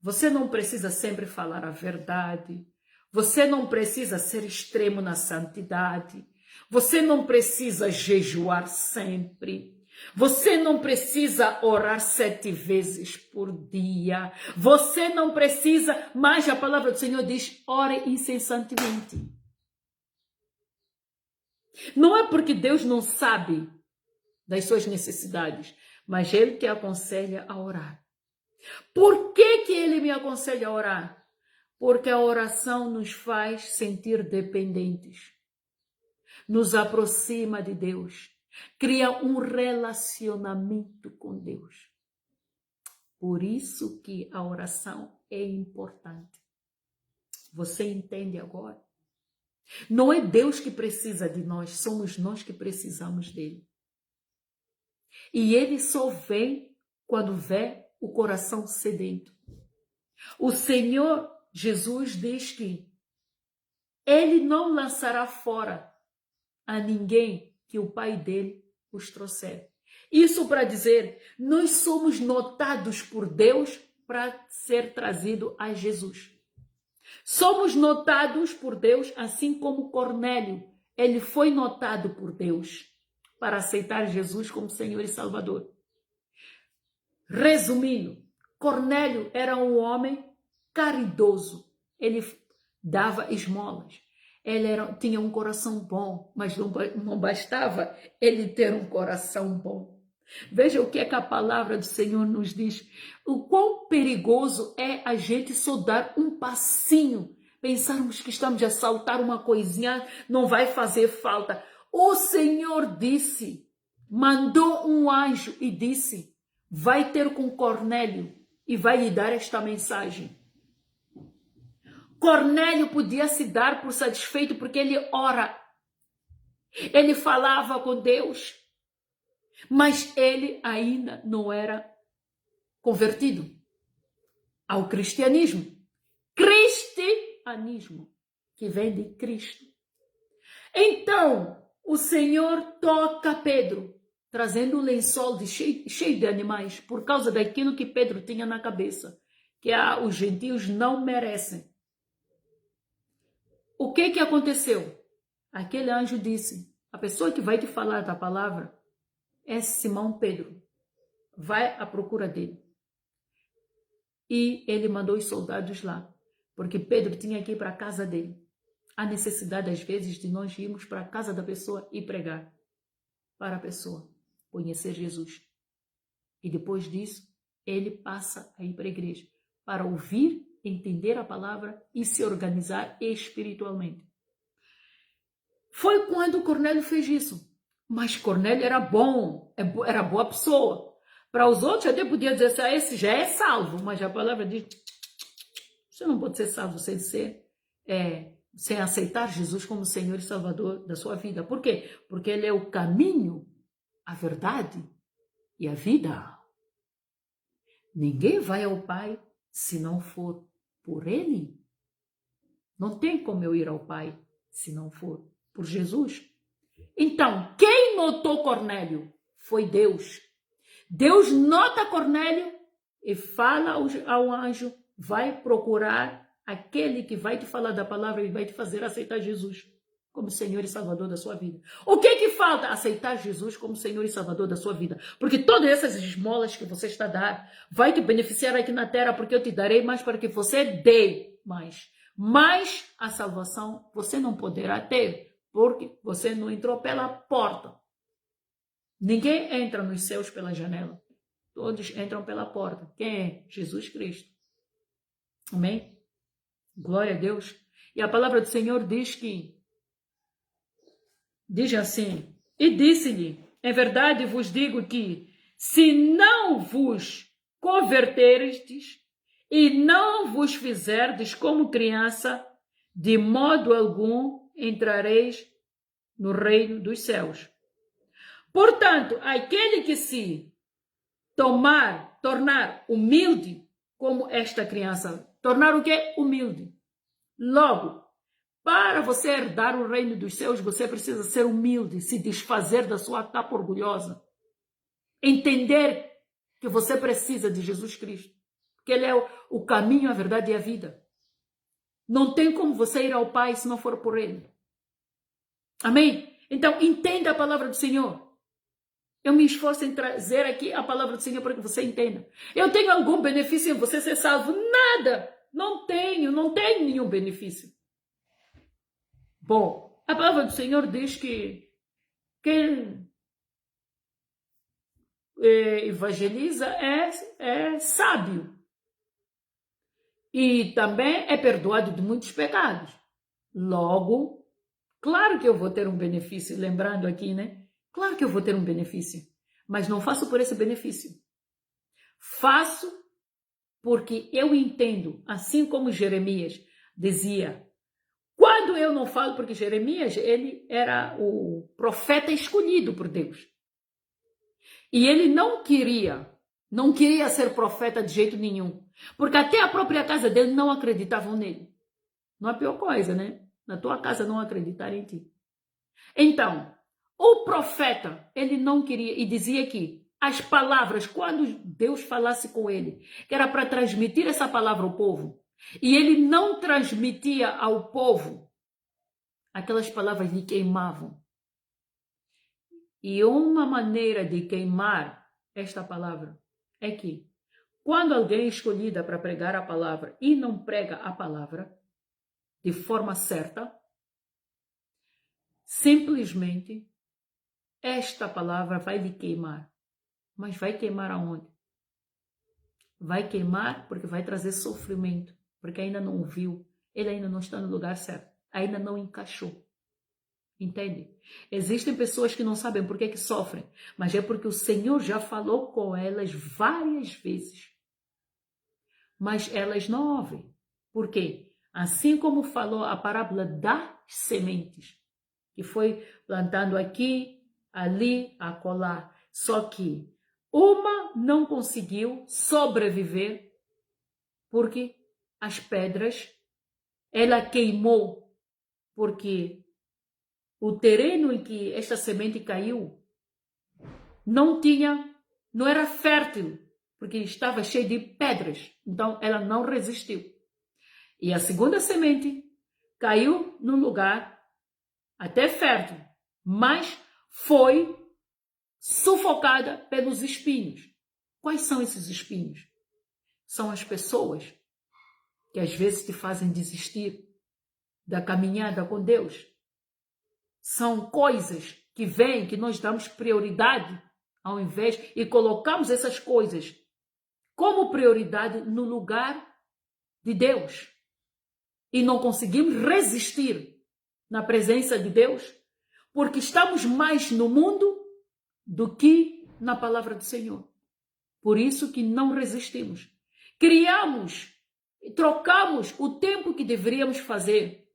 Você não precisa sempre falar a verdade. Você não precisa ser extremo na santidade. Você não precisa jejuar sempre. Você não precisa orar 7 vezes por dia. Você não precisa, mas a palavra do Senhor diz, ore incessantemente. Não é porque Deus não sabe das suas necessidades, mas Ele te aconselha a orar. Por que Ele me aconselha a orar? Porque a oração nos faz sentir dependentes. Nos aproxima de Deus. Cria um relacionamento com Deus. Por isso que a oração é importante. Você entende agora? Não é Deus que precisa de nós, somos nós que precisamos dele. E ele só vem quando vê o coração sedento. O Senhor Jesus diz que ele não lançará fora a ninguém que o Pai dele os trouxer. Isso para dizer, nós somos notados por Deus para ser trazido a Jesus. Somos notados por Deus, assim como Cornélio. Ele foi notado por Deus para aceitar Jesus como Senhor e Salvador. Resumindo, Cornélio era um homem caridoso. Ele dava esmolas. Ele tinha um coração bom, mas não bastava ele ter um coração bom. Veja o que é que a palavra do Senhor nos diz. O quão perigoso é a gente só dar um passinho pensarmos que estamos a saltar uma coisinha, não vai fazer falta. O Senhor disse, mandou um anjo e disse, vai ter com Cornélio e vai lhe dar esta mensagem. Cornélio podia se dar por satisfeito porque ele ora. Ele falava com Deus. Mas ele ainda não era convertido ao cristianismo. Cristianismo, que vem de Cristo. Então, o Senhor toca Pedro, trazendo um lençol cheio de animais, por causa daquilo que Pedro tinha na cabeça, que os gentios não merecem. O que aconteceu? Aquele anjo disse, a pessoa que vai te falar da palavra é Simão Pedro. Vai à procura dele. E ele mandou os soldados lá, porque Pedro tinha que ir para a casa dele. Há necessidade, às vezes, de nós irmos para a casa da pessoa e pregar para a pessoa conhecer Jesus. E depois disso, ele passa a ir para a igreja para ouvir, entender a palavra e se organizar espiritualmente. Foi quando Cornélio fez isso. Mas Cornélio era bom, era boa pessoa. Para os outros, até podia dizer assim, esse já é salvo. Mas a palavra diz, você não pode ser salvo sem aceitar Jesus como Senhor e Salvador da sua vida. Por quê? Porque Ele é o caminho, a verdade e a vida. Ninguém vai ao Pai se não for por Ele. Não tem como eu ir ao Pai se não for por Jesus. Então, quem notou Cornélio foi Deus. Deus nota Cornélio e fala ao anjo, vai procurar aquele que vai te falar da palavra e vai te fazer aceitar Jesus como Senhor e Salvador da sua vida. O que falta? Aceitar Jesus como Senhor e Salvador da sua vida. Porque todas essas esmolas que você está a dar vai te beneficiar aqui na terra, porque eu te darei mais para que você dê mais. Mas a salvação você não poderá ter, porque você não entrou pela porta. Ninguém entra nos céus pela janela. Todos entram pela porta. Quem é? Jesus Cristo. Amém? Glória a Deus. E a palavra do Senhor diz assim, e disse-lhe, em verdade vos digo que, se não vos converterdes e não vos fizerdes como criança, de modo algum entrareis no reino dos céus. Portanto, aquele que se tornar humilde, como esta criança, tornar o quê? Humilde. Logo, para você herdar o reino dos céus, você precisa ser humilde, se desfazer da sua capa orgulhosa. Entender que você precisa de Jesus Cristo. Que Ele é o caminho, a verdade e a vida. Não tem como você ir ao Pai se não for por Ele. Amém? Então, entenda a palavra do Senhor. Eu me esforço em trazer aqui a palavra do Senhor para que você entenda. Eu tenho algum benefício em você ser salvo? Nada! Não tenho nenhum benefício. Bom, a palavra do Senhor diz que quem evangeliza é sábio. E também é perdoado de muitos pecados. Logo, claro que eu vou ter um benefício, lembrando aqui, né? Claro que eu vou ter um benefício, mas não faço por esse benefício. Faço porque eu entendo, assim como Jeremias dizia, quando eu não falo, porque Jeremias, ele era o profeta escolhido por Deus. E ele não queria ser profeta de jeito nenhum, porque até a própria casa dele não acreditavam nele. Não é a pior coisa, né? Na tua casa não acreditar em ti. Então, o profeta, ele não queria, e dizia que as palavras, quando Deus falasse com ele, que era para transmitir essa palavra ao povo, e ele não transmitia ao povo, aquelas palavras lhe queimavam. E uma maneira de queimar esta palavra é que, quando alguém é escolhida para pregar a palavra e não prega a palavra de forma certa, simplesmente esta palavra vai lhe queimar. Mas vai queimar aonde? Vai queimar porque vai trazer sofrimento, porque ainda não ouviu ele ainda não está no lugar certo, ainda não encaixou. Entende? Existem pessoas que não sabem por que sofrem, mas é porque o Senhor já falou com elas várias vezes. Mas elas não ouvem. Por quê? Assim como falou a parábola das sementes, que foi plantando aqui, ali, acolá. Só que uma não conseguiu sobreviver porque as pedras, ela queimou, porque o terreno em que esta semente caiu não era fértil, porque estava cheio de pedras. Então ela não resistiu. E a segunda semente caiu num lugar até fértil, mas foi sufocada pelos espinhos. Quais são esses espinhos? São as pessoas que às vezes te fazem desistir da caminhada com Deus. São coisas que vêm, que nós damos prioridade ao invés e colocamos essas coisas como prioridade no lugar de Deus. E não conseguimos resistir na presença de Deus porque estamos mais no mundo do que na palavra do Senhor. Por isso que não resistimos. Criamos e trocamos o tempo que deveríamos fazer,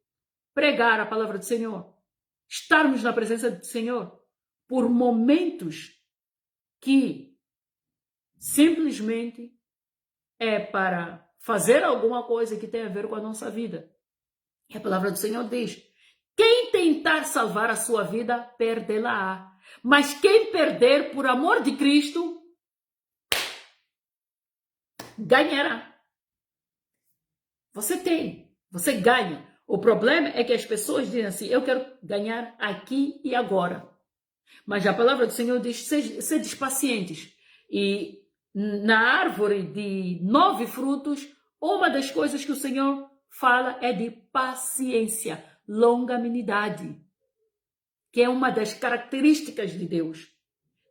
pregar a palavra do Senhor, estarmos na presença do Senhor, por momentos que simplesmente é para fazer alguma coisa que tem a ver com a nossa vida. E a palavra do Senhor diz: quem tentar salvar a sua vida, perdê-la-á. Mas quem perder por amor de Cristo, ganhará. Você ganha. O problema é que as pessoas dizem assim: eu quero ganhar aqui e agora. Mas a palavra do Senhor diz: sede pacientes. E na árvore de 9 frutos, uma das coisas que o Senhor fala é de paciência, longanimidade, que é uma das características de Deus.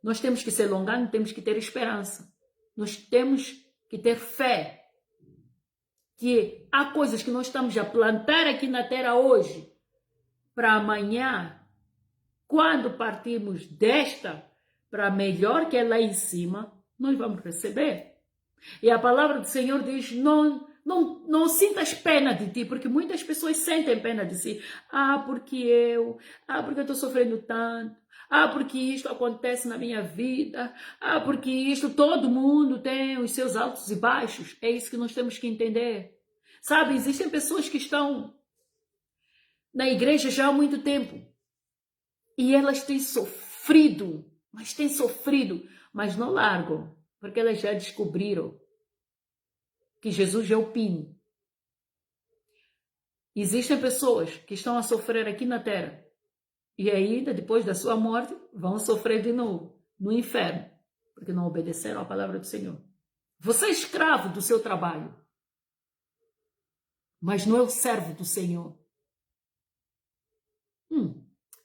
Nós temos que ser longânimos, temos que ter esperança. Nós temos que ter fé. Que há coisas que nós estamos a plantar aqui na terra hoje, para amanhã, quando partirmos desta, para melhor que é lá em cima, nós vamos receber. E a palavra do Senhor diz: não sintas pena de ti, porque muitas pessoas sentem pena de si. Porque eu estou sofrendo tanto. Porque isto acontece na minha vida. Porque isto, todo mundo tem os seus altos e baixos. É isso que nós temos que entender. Sabe, existem pessoas que estão na igreja já há muito tempo. E elas têm sofrido, mas não largam, porque elas já descobriram que Jesus é o pino. Existem pessoas que estão a sofrer aqui na terra e ainda depois da sua morte vão sofrer de novo no inferno, porque não obedeceram à palavra do Senhor. Você é escravo do seu trabalho, mas não é o servo do Senhor.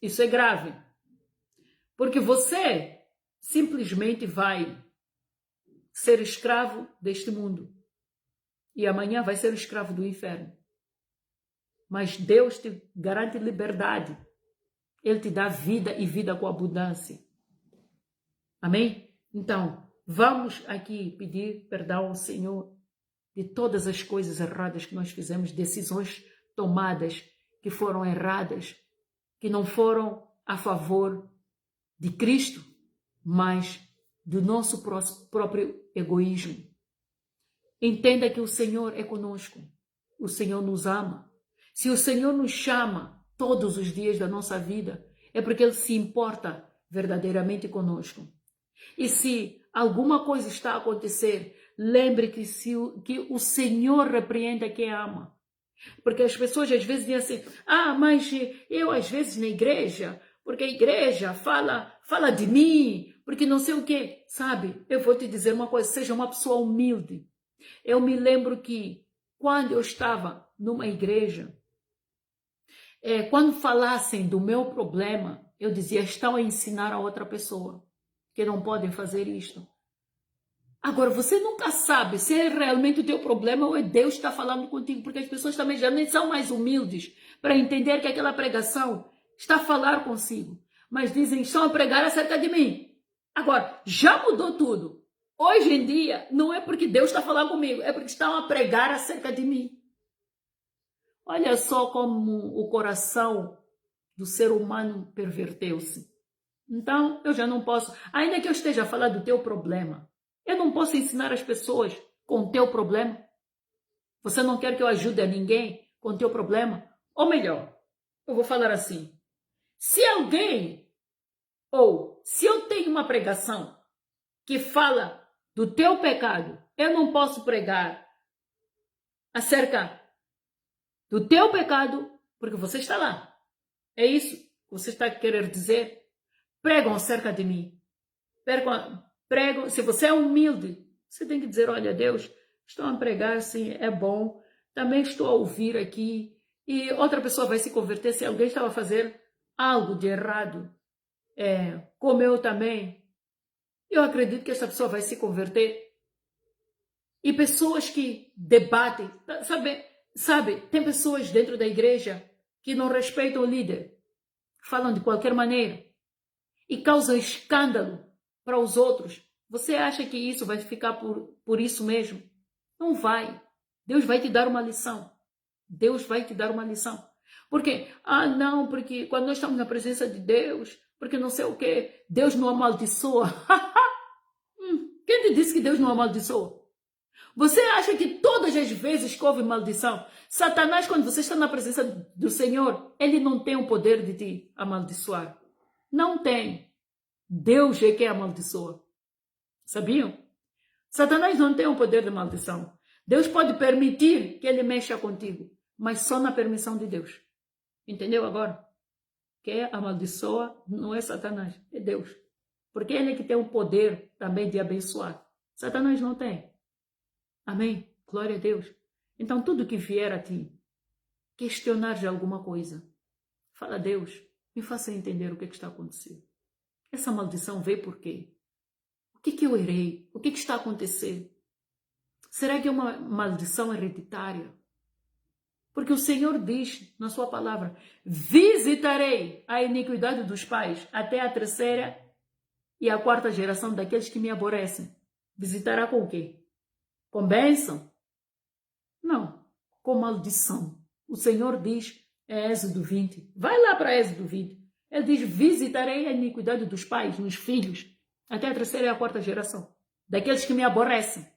Isso é grave, porque você simplesmente vai ser escravo deste mundo e amanhã vai ser escravo do inferno. Mas Deus te garante liberdade. Ele te dá vida e vida com abundância. Amém? Então, vamos aqui pedir perdão ao Senhor de todas as coisas erradas que nós fizemos, decisões tomadas que foram erradas, que não foram a favor de Cristo, mas do nosso próprio egoísmo. Entenda que o Senhor é conosco. O Senhor nos ama. Se o Senhor nos chama todos os dias da nossa vida, é porque Ele se importa verdadeiramente conosco. E se alguma coisa está a acontecer, lembre que o Senhor repreende a quem ama. Porque as pessoas às vezes dizem assim: mas eu às vezes na igreja, porque a igreja fala de mim, porque não sei o quê. Sabe, eu vou te dizer uma coisa: seja uma pessoa humilde. Eu me lembro que quando eu estava numa igreja, quando falassem do meu problema, eu dizia: estão a ensinar a outra pessoa que não podem fazer isto. Agora, você nunca sabe se é realmente o teu problema ou é Deus que está falando contigo, porque as pessoas também já nem são mais humildes para entender que aquela pregação está a falar consigo. Mas dizem, estão a pregar acerca de mim. Agora, já mudou tudo. Hoje em dia, não é porque Deus está falando comigo, é porque estão a pregar acerca de mim. Olha só como o coração do ser humano perverteu-se. Então, eu já não posso, ainda que eu esteja a falar do teu problema, eu não posso ensinar as pessoas com o teu problema. Você não quer que eu ajude a ninguém com o teu problema? Ou melhor, eu vou falar assim, se alguém, ou se eu tenho uma pregação que fala do teu pecado, eu não posso pregar acerca do teu pecado, porque você está lá. É isso que você está a querer dizer? Pregam acerca de mim. Pregam, se você é humilde, você tem que dizer, olha, Deus, estão a pregar, sim, é bom. Também estou a ouvir aqui. E outra pessoa vai se converter se alguém estava a fazer algo de errado. Como eu também. Eu acredito que essa pessoa vai se converter. E pessoas que debatem, sabe, tem pessoas dentro da igreja que não respeitam o líder, falam de qualquer maneira e causam escândalo para os outros. Você acha que isso vai ficar por isso mesmo? Não vai. Deus vai te dar uma lição. Deus vai te dar uma lição. Por quê? Ah, não, porque quando nós estamos na presença de Deus, porque não sei o quê, Deus não amaldiçoa. Quem te disse que Deus não amaldiçoa? Você acha que todas as vezes que houve maldição, Satanás, quando você está na presença do Senhor, ele não tem o poder de te amaldiçoar. Não tem. Deus é quem amaldiçoa. Sabiam? Satanás não tem o poder de maldição. Deus pode permitir que ele mexa contigo, mas só na permissão de Deus. Entendeu agora? Quem amaldiçoa não é Satanás, é Deus. Porque ele é que tem o poder também de abençoar. Satanás não tem. Amém? Glória a Deus. Então, tudo que vier a ti, questionar de alguma coisa, fala a Deus, me faça entender o que está acontecendo. Essa maldição veio por quê? O que eu errei? O que está acontecendo? Será que é uma maldição hereditária? Porque o Senhor diz na sua palavra, visitarei a iniquidade dos pais até a terceira e a quarta geração daqueles que me aborrecem. Visitará com o quê? Com bênção? Não, com maldição. O Senhor diz, é Êxodo 20. Vai lá para Êxodo 20. Ele diz, visitarei a iniquidade dos pais, nos filhos, até a terceira e a quarta geração, daqueles que me aborrecem.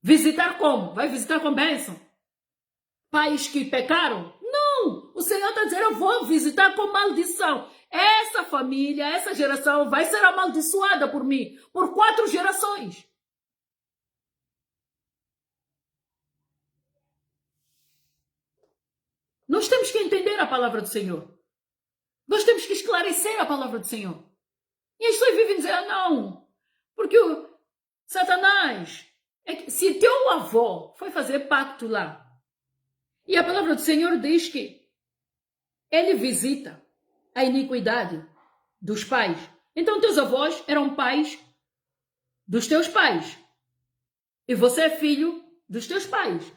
Visitar como? Vai visitar com bênção? Pais que pecaram? Não! O Senhor está dizendo, eu vou visitar com maldição. Essa família, essa geração vai ser amaldiçoada por mim, por 4 gerações. Nós temos que entender a palavra do Senhor. Nós temos que esclarecer a palavra do Senhor. E as pessoas vivem dizendo, não, porque o Satanás, se teu avô foi fazer pacto lá, e a palavra do Senhor diz que ele visita a iniquidade dos pais, então teus avós eram pais dos teus pais, e você é filho dos teus pais,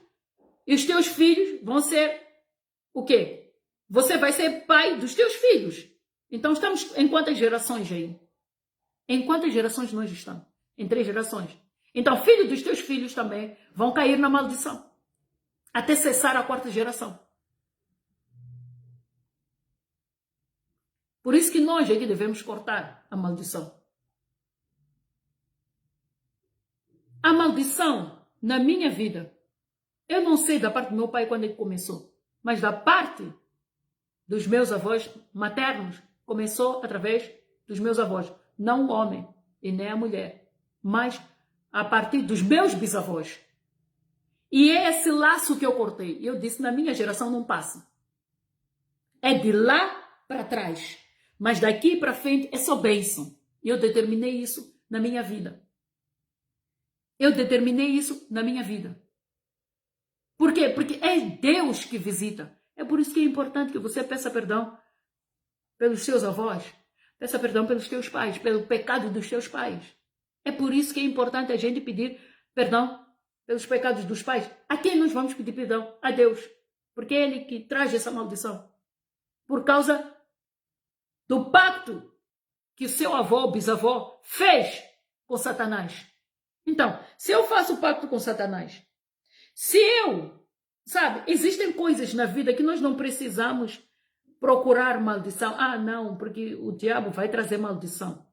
e os teus filhos vão ser o quê? Você vai ser pai dos teus filhos. Então estamos em quantas gerações aí? Em quantas gerações nós estamos? Em 3 gerações. Então, filhos dos teus filhos também vão cair na maldição. Até cessar a 4ª geração. Por isso que nós aqui devemos cortar a maldição. A maldição na minha vida, eu não sei da parte do meu pai quando ele começou, mas da parte dos meus avós maternos, começou através dos meus avós. Não o homem e nem a mulher, mas a partir dos meus bisavós. E é esse laço que eu cortei. E eu disse, na minha geração não passa. É de lá para trás. Mas daqui para frente é só bênção. E eu determinei isso na minha vida. Eu determinei isso na minha vida. Por quê? Porque é Deus que visita. É por isso que é importante que você peça perdão pelos seus avós. Peça perdão pelos teus pais, pelo pecado dos teus pais. É por isso que é importante a gente pedir perdão pelos pecados dos pais. A quem nós vamos pedir perdão? A Deus. Porque é Ele que traz essa maldição. Por causa do pacto que o seu avô ou bisavô fez com Satanás. Então, se eu faço pacto com Satanás, se eu, sabe, existem coisas na vida que nós não precisamos procurar maldição. Ah, não, porque o diabo vai trazer maldição.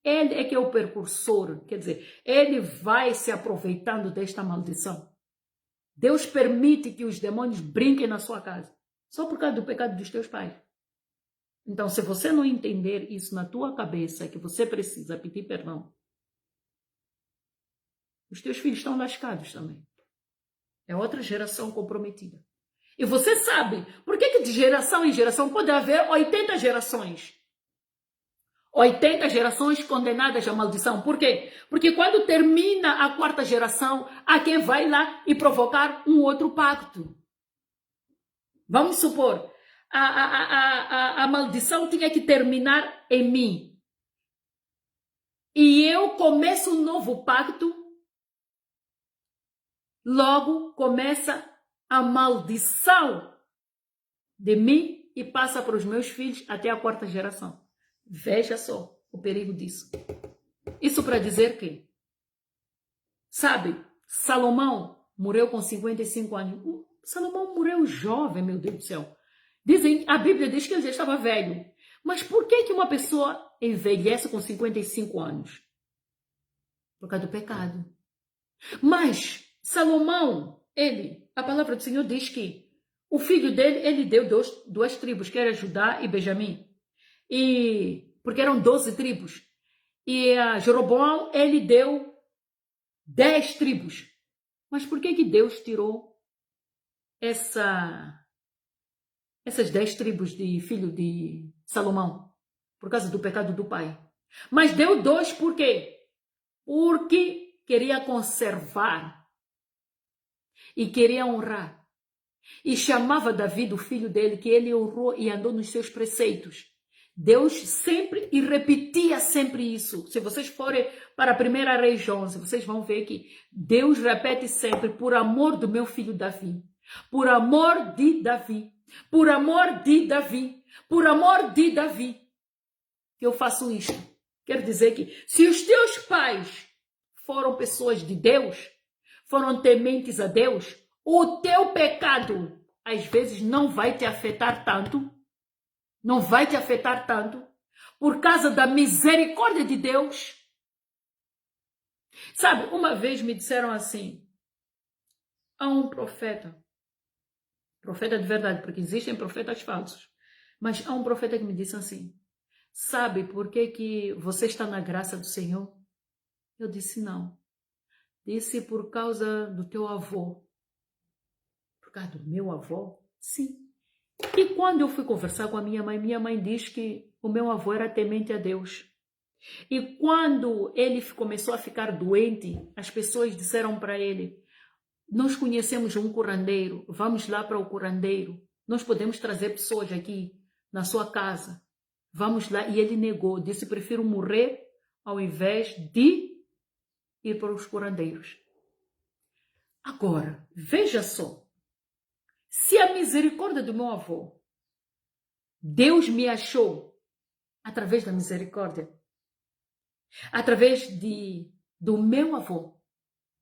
Ele é que é o precursor, quer dizer, ele vai se aproveitando desta maldição. Deus permite que os demônios brinquem na sua casa, só por causa do pecado dos teus pais. Então, se você não entender isso na tua cabeça, que você precisa pedir perdão, os teus filhos estão lascados também. É outra geração comprometida. E você sabe, por que de geração em geração pode haver 80 gerações? 80 gerações condenadas à maldição. Por quê? Porque quando termina a quarta geração, há quem vai lá e provocar um outro pacto. Vamos supor, a maldição tinha que terminar em mim. E eu começo um novo pacto, logo começa a maldição de mim e passa para os meus filhos até a quarta geração. Veja só o perigo disso. Isso para dizer que, sabe, Salomão morreu com 55 anos. Salomão morreu jovem, meu Deus do céu. A Bíblia diz que ele já estava velho. Mas por que uma pessoa envelhece com 55 anos? Por causa do pecado. Mas Salomão, a palavra do Senhor diz que o filho dele, ele deu duas tribos, que era Judá e Benjamim. Porque eram 12 tribos. E a Jeroboão, ele deu 10 tribos. Mas por que Deus tirou essas 10 tribos de filho de Salomão? Por causa do pecado do pai. Mas deu 2 por quê? Porque queria conservar e queria honrar. E chamava Davi, o filho dele, que ele honrou e andou nos seus preceitos. Deus sempre, e repetia sempre isso. Se vocês forem para a 1 Reis 11, vocês vão ver que Deus repete sempre, por amor do meu filho Davi, por amor de Davi, por amor de Davi, por amor de Davi, que eu faço isto. Quero dizer que se os teus pais foram pessoas de Deus, foram tementes a Deus, o teu pecado às vezes não vai te afetar tanto, não vai te afetar tanto, por causa da misericórdia de Deus. Sabe, uma vez me disseram assim, há um profeta de verdade, porque existem profetas falsos, mas há um profeta que me disse assim, sabe por que você está na graça do Senhor? Eu disse não. Disse por causa do teu avô. Por causa do meu avô? Sim. E quando eu fui conversar com a minha mãe diz que o meu avô era temente a Deus. E quando ele começou a ficar doente, as pessoas disseram para ele, nós conhecemos um curandeiro, vamos lá para o curandeiro. Nós podemos trazer pessoas aqui na sua casa. Vamos lá. E ele negou, disse, prefiro morrer ao invés de ir para os curandeiros. Agora, veja só. Se a misericórdia do meu avô, Deus me achou através da misericórdia, através do meu avô.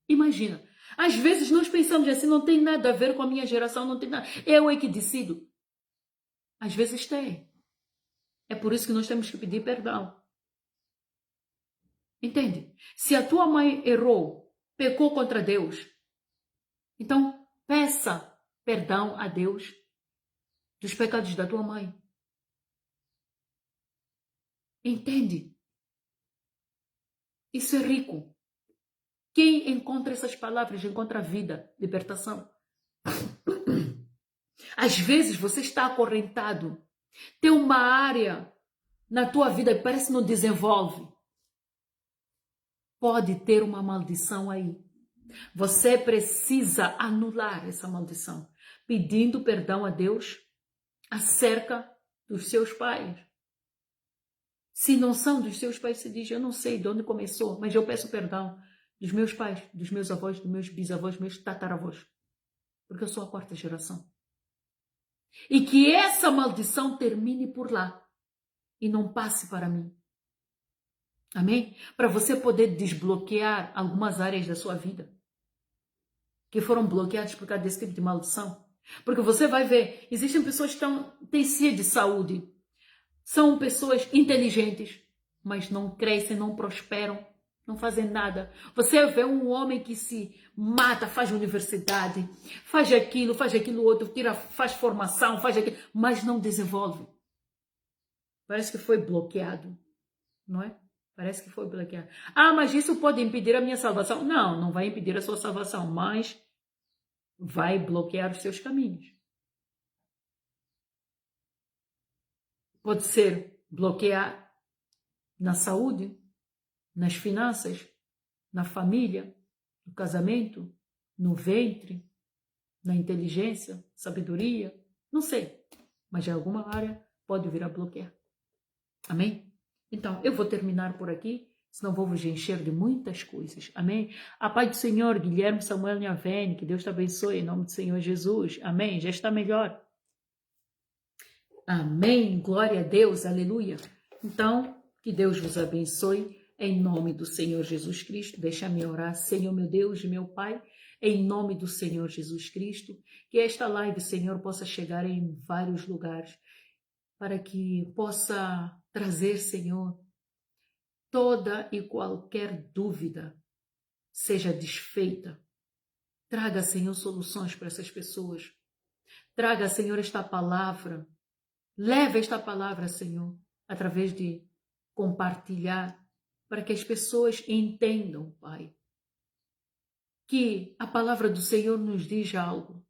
Imagina, às vezes nós pensamos assim, não tem nada a ver com a minha geração, não tem nada. Eu é que decido. Às vezes tem. É por isso que nós temos que pedir perdão. Entende? Se a tua mãe errou, pecou contra Deus, então peça perdão a Deus dos pecados da tua mãe. Entende? Isso é rico. Quem encontra essas palavras encontra vida, libertação. Às vezes você está acorrentado. Tem uma área na tua vida que parece que não desenvolve. Pode ter uma maldição aí. Você precisa anular essa maldição, pedindo perdão a Deus acerca dos seus pais. Se não são dos seus pais, você diz, eu não sei de onde começou, mas eu peço perdão dos meus pais, dos meus avós, dos meus bisavós, dos meus tataravós. Porque eu sou a 4ª geração. E que essa maldição termine por lá e não passe para mim. Amém? Para você poder desbloquear algumas áreas da sua vida que foram bloqueadas por causa desse tipo de maldição. Porque você vai ver, existem pessoas que têm sede de saúde, são pessoas inteligentes, mas não crescem, não prosperam, não fazem nada. Você vê um homem que se mata, faz universidade, faz aquilo outro, faz formação, faz aquilo, mas não desenvolve. Parece que foi bloqueado, não é? Parece que foi bloqueado. Ah, mas isso pode impedir a minha salvação. Não, não vai impedir a sua salvação, mas vai bloquear os seus caminhos. Pode ser bloquear na saúde, nas finanças, na família, no casamento, no ventre, na inteligência, sabedoria, não sei. Mas de alguma área pode vir a bloquear. Amém? Então, eu vou terminar por aqui, senão vou vos encher de muitas coisas. Amém? A paz do Senhor, Guilherme Samuel Nhavene, que Deus te abençoe, em nome do Senhor Jesus. Amém? Já está melhor. Amém. Glória a Deus. Aleluia. Então, que Deus vos abençoe, em nome do Senhor Jesus Cristo. Deixa-me orar, Senhor, meu Deus e meu Pai, em nome do Senhor Jesus Cristo, que esta live, Senhor, possa chegar em vários lugares, para que possa trazer, Senhor, toda e qualquer dúvida seja desfeita. Traga, Senhor, soluções para essas pessoas. Traga, Senhor, esta palavra. Leve esta palavra, Senhor, através de compartilhar, para que as pessoas entendam, Pai, que a palavra do Senhor nos diz algo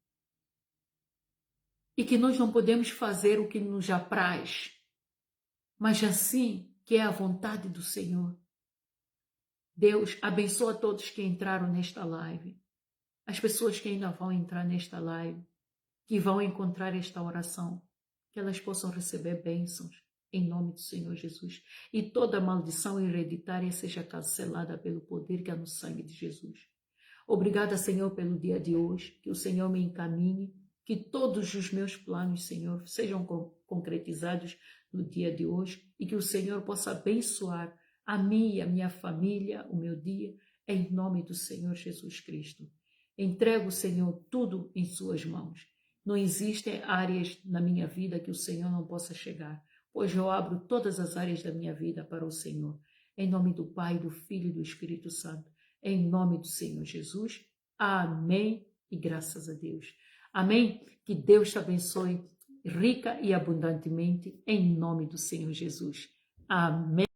e que nós não podemos fazer o que nos apraz, mas assim que é a vontade do Senhor. Deus abençoa todos que entraram nesta live, as pessoas que ainda vão entrar nesta live, que vão encontrar esta oração, que elas possam receber bênçãos em nome do Senhor Jesus. E toda maldição hereditária seja cancelada pelo poder que há no sangue de Jesus. Obrigada, Senhor, pelo dia de hoje, que o Senhor me encaminhe, que todos os meus planos, Senhor, sejam concretizados no dia de hoje e que o Senhor possa abençoar a mim e a minha família, o meu dia, em nome do Senhor Jesus Cristo. Entrego, Senhor, tudo em suas mãos. Não existem áreas na minha vida que o Senhor não possa chegar, pois eu abro todas as áreas da minha vida para o Senhor. Em nome do Pai, do Filho e do Espírito Santo. Em nome do Senhor Jesus. Amém e graças a Deus. Amém? Que Deus te abençoe rica e abundantemente em nome do Senhor Jesus. Amém.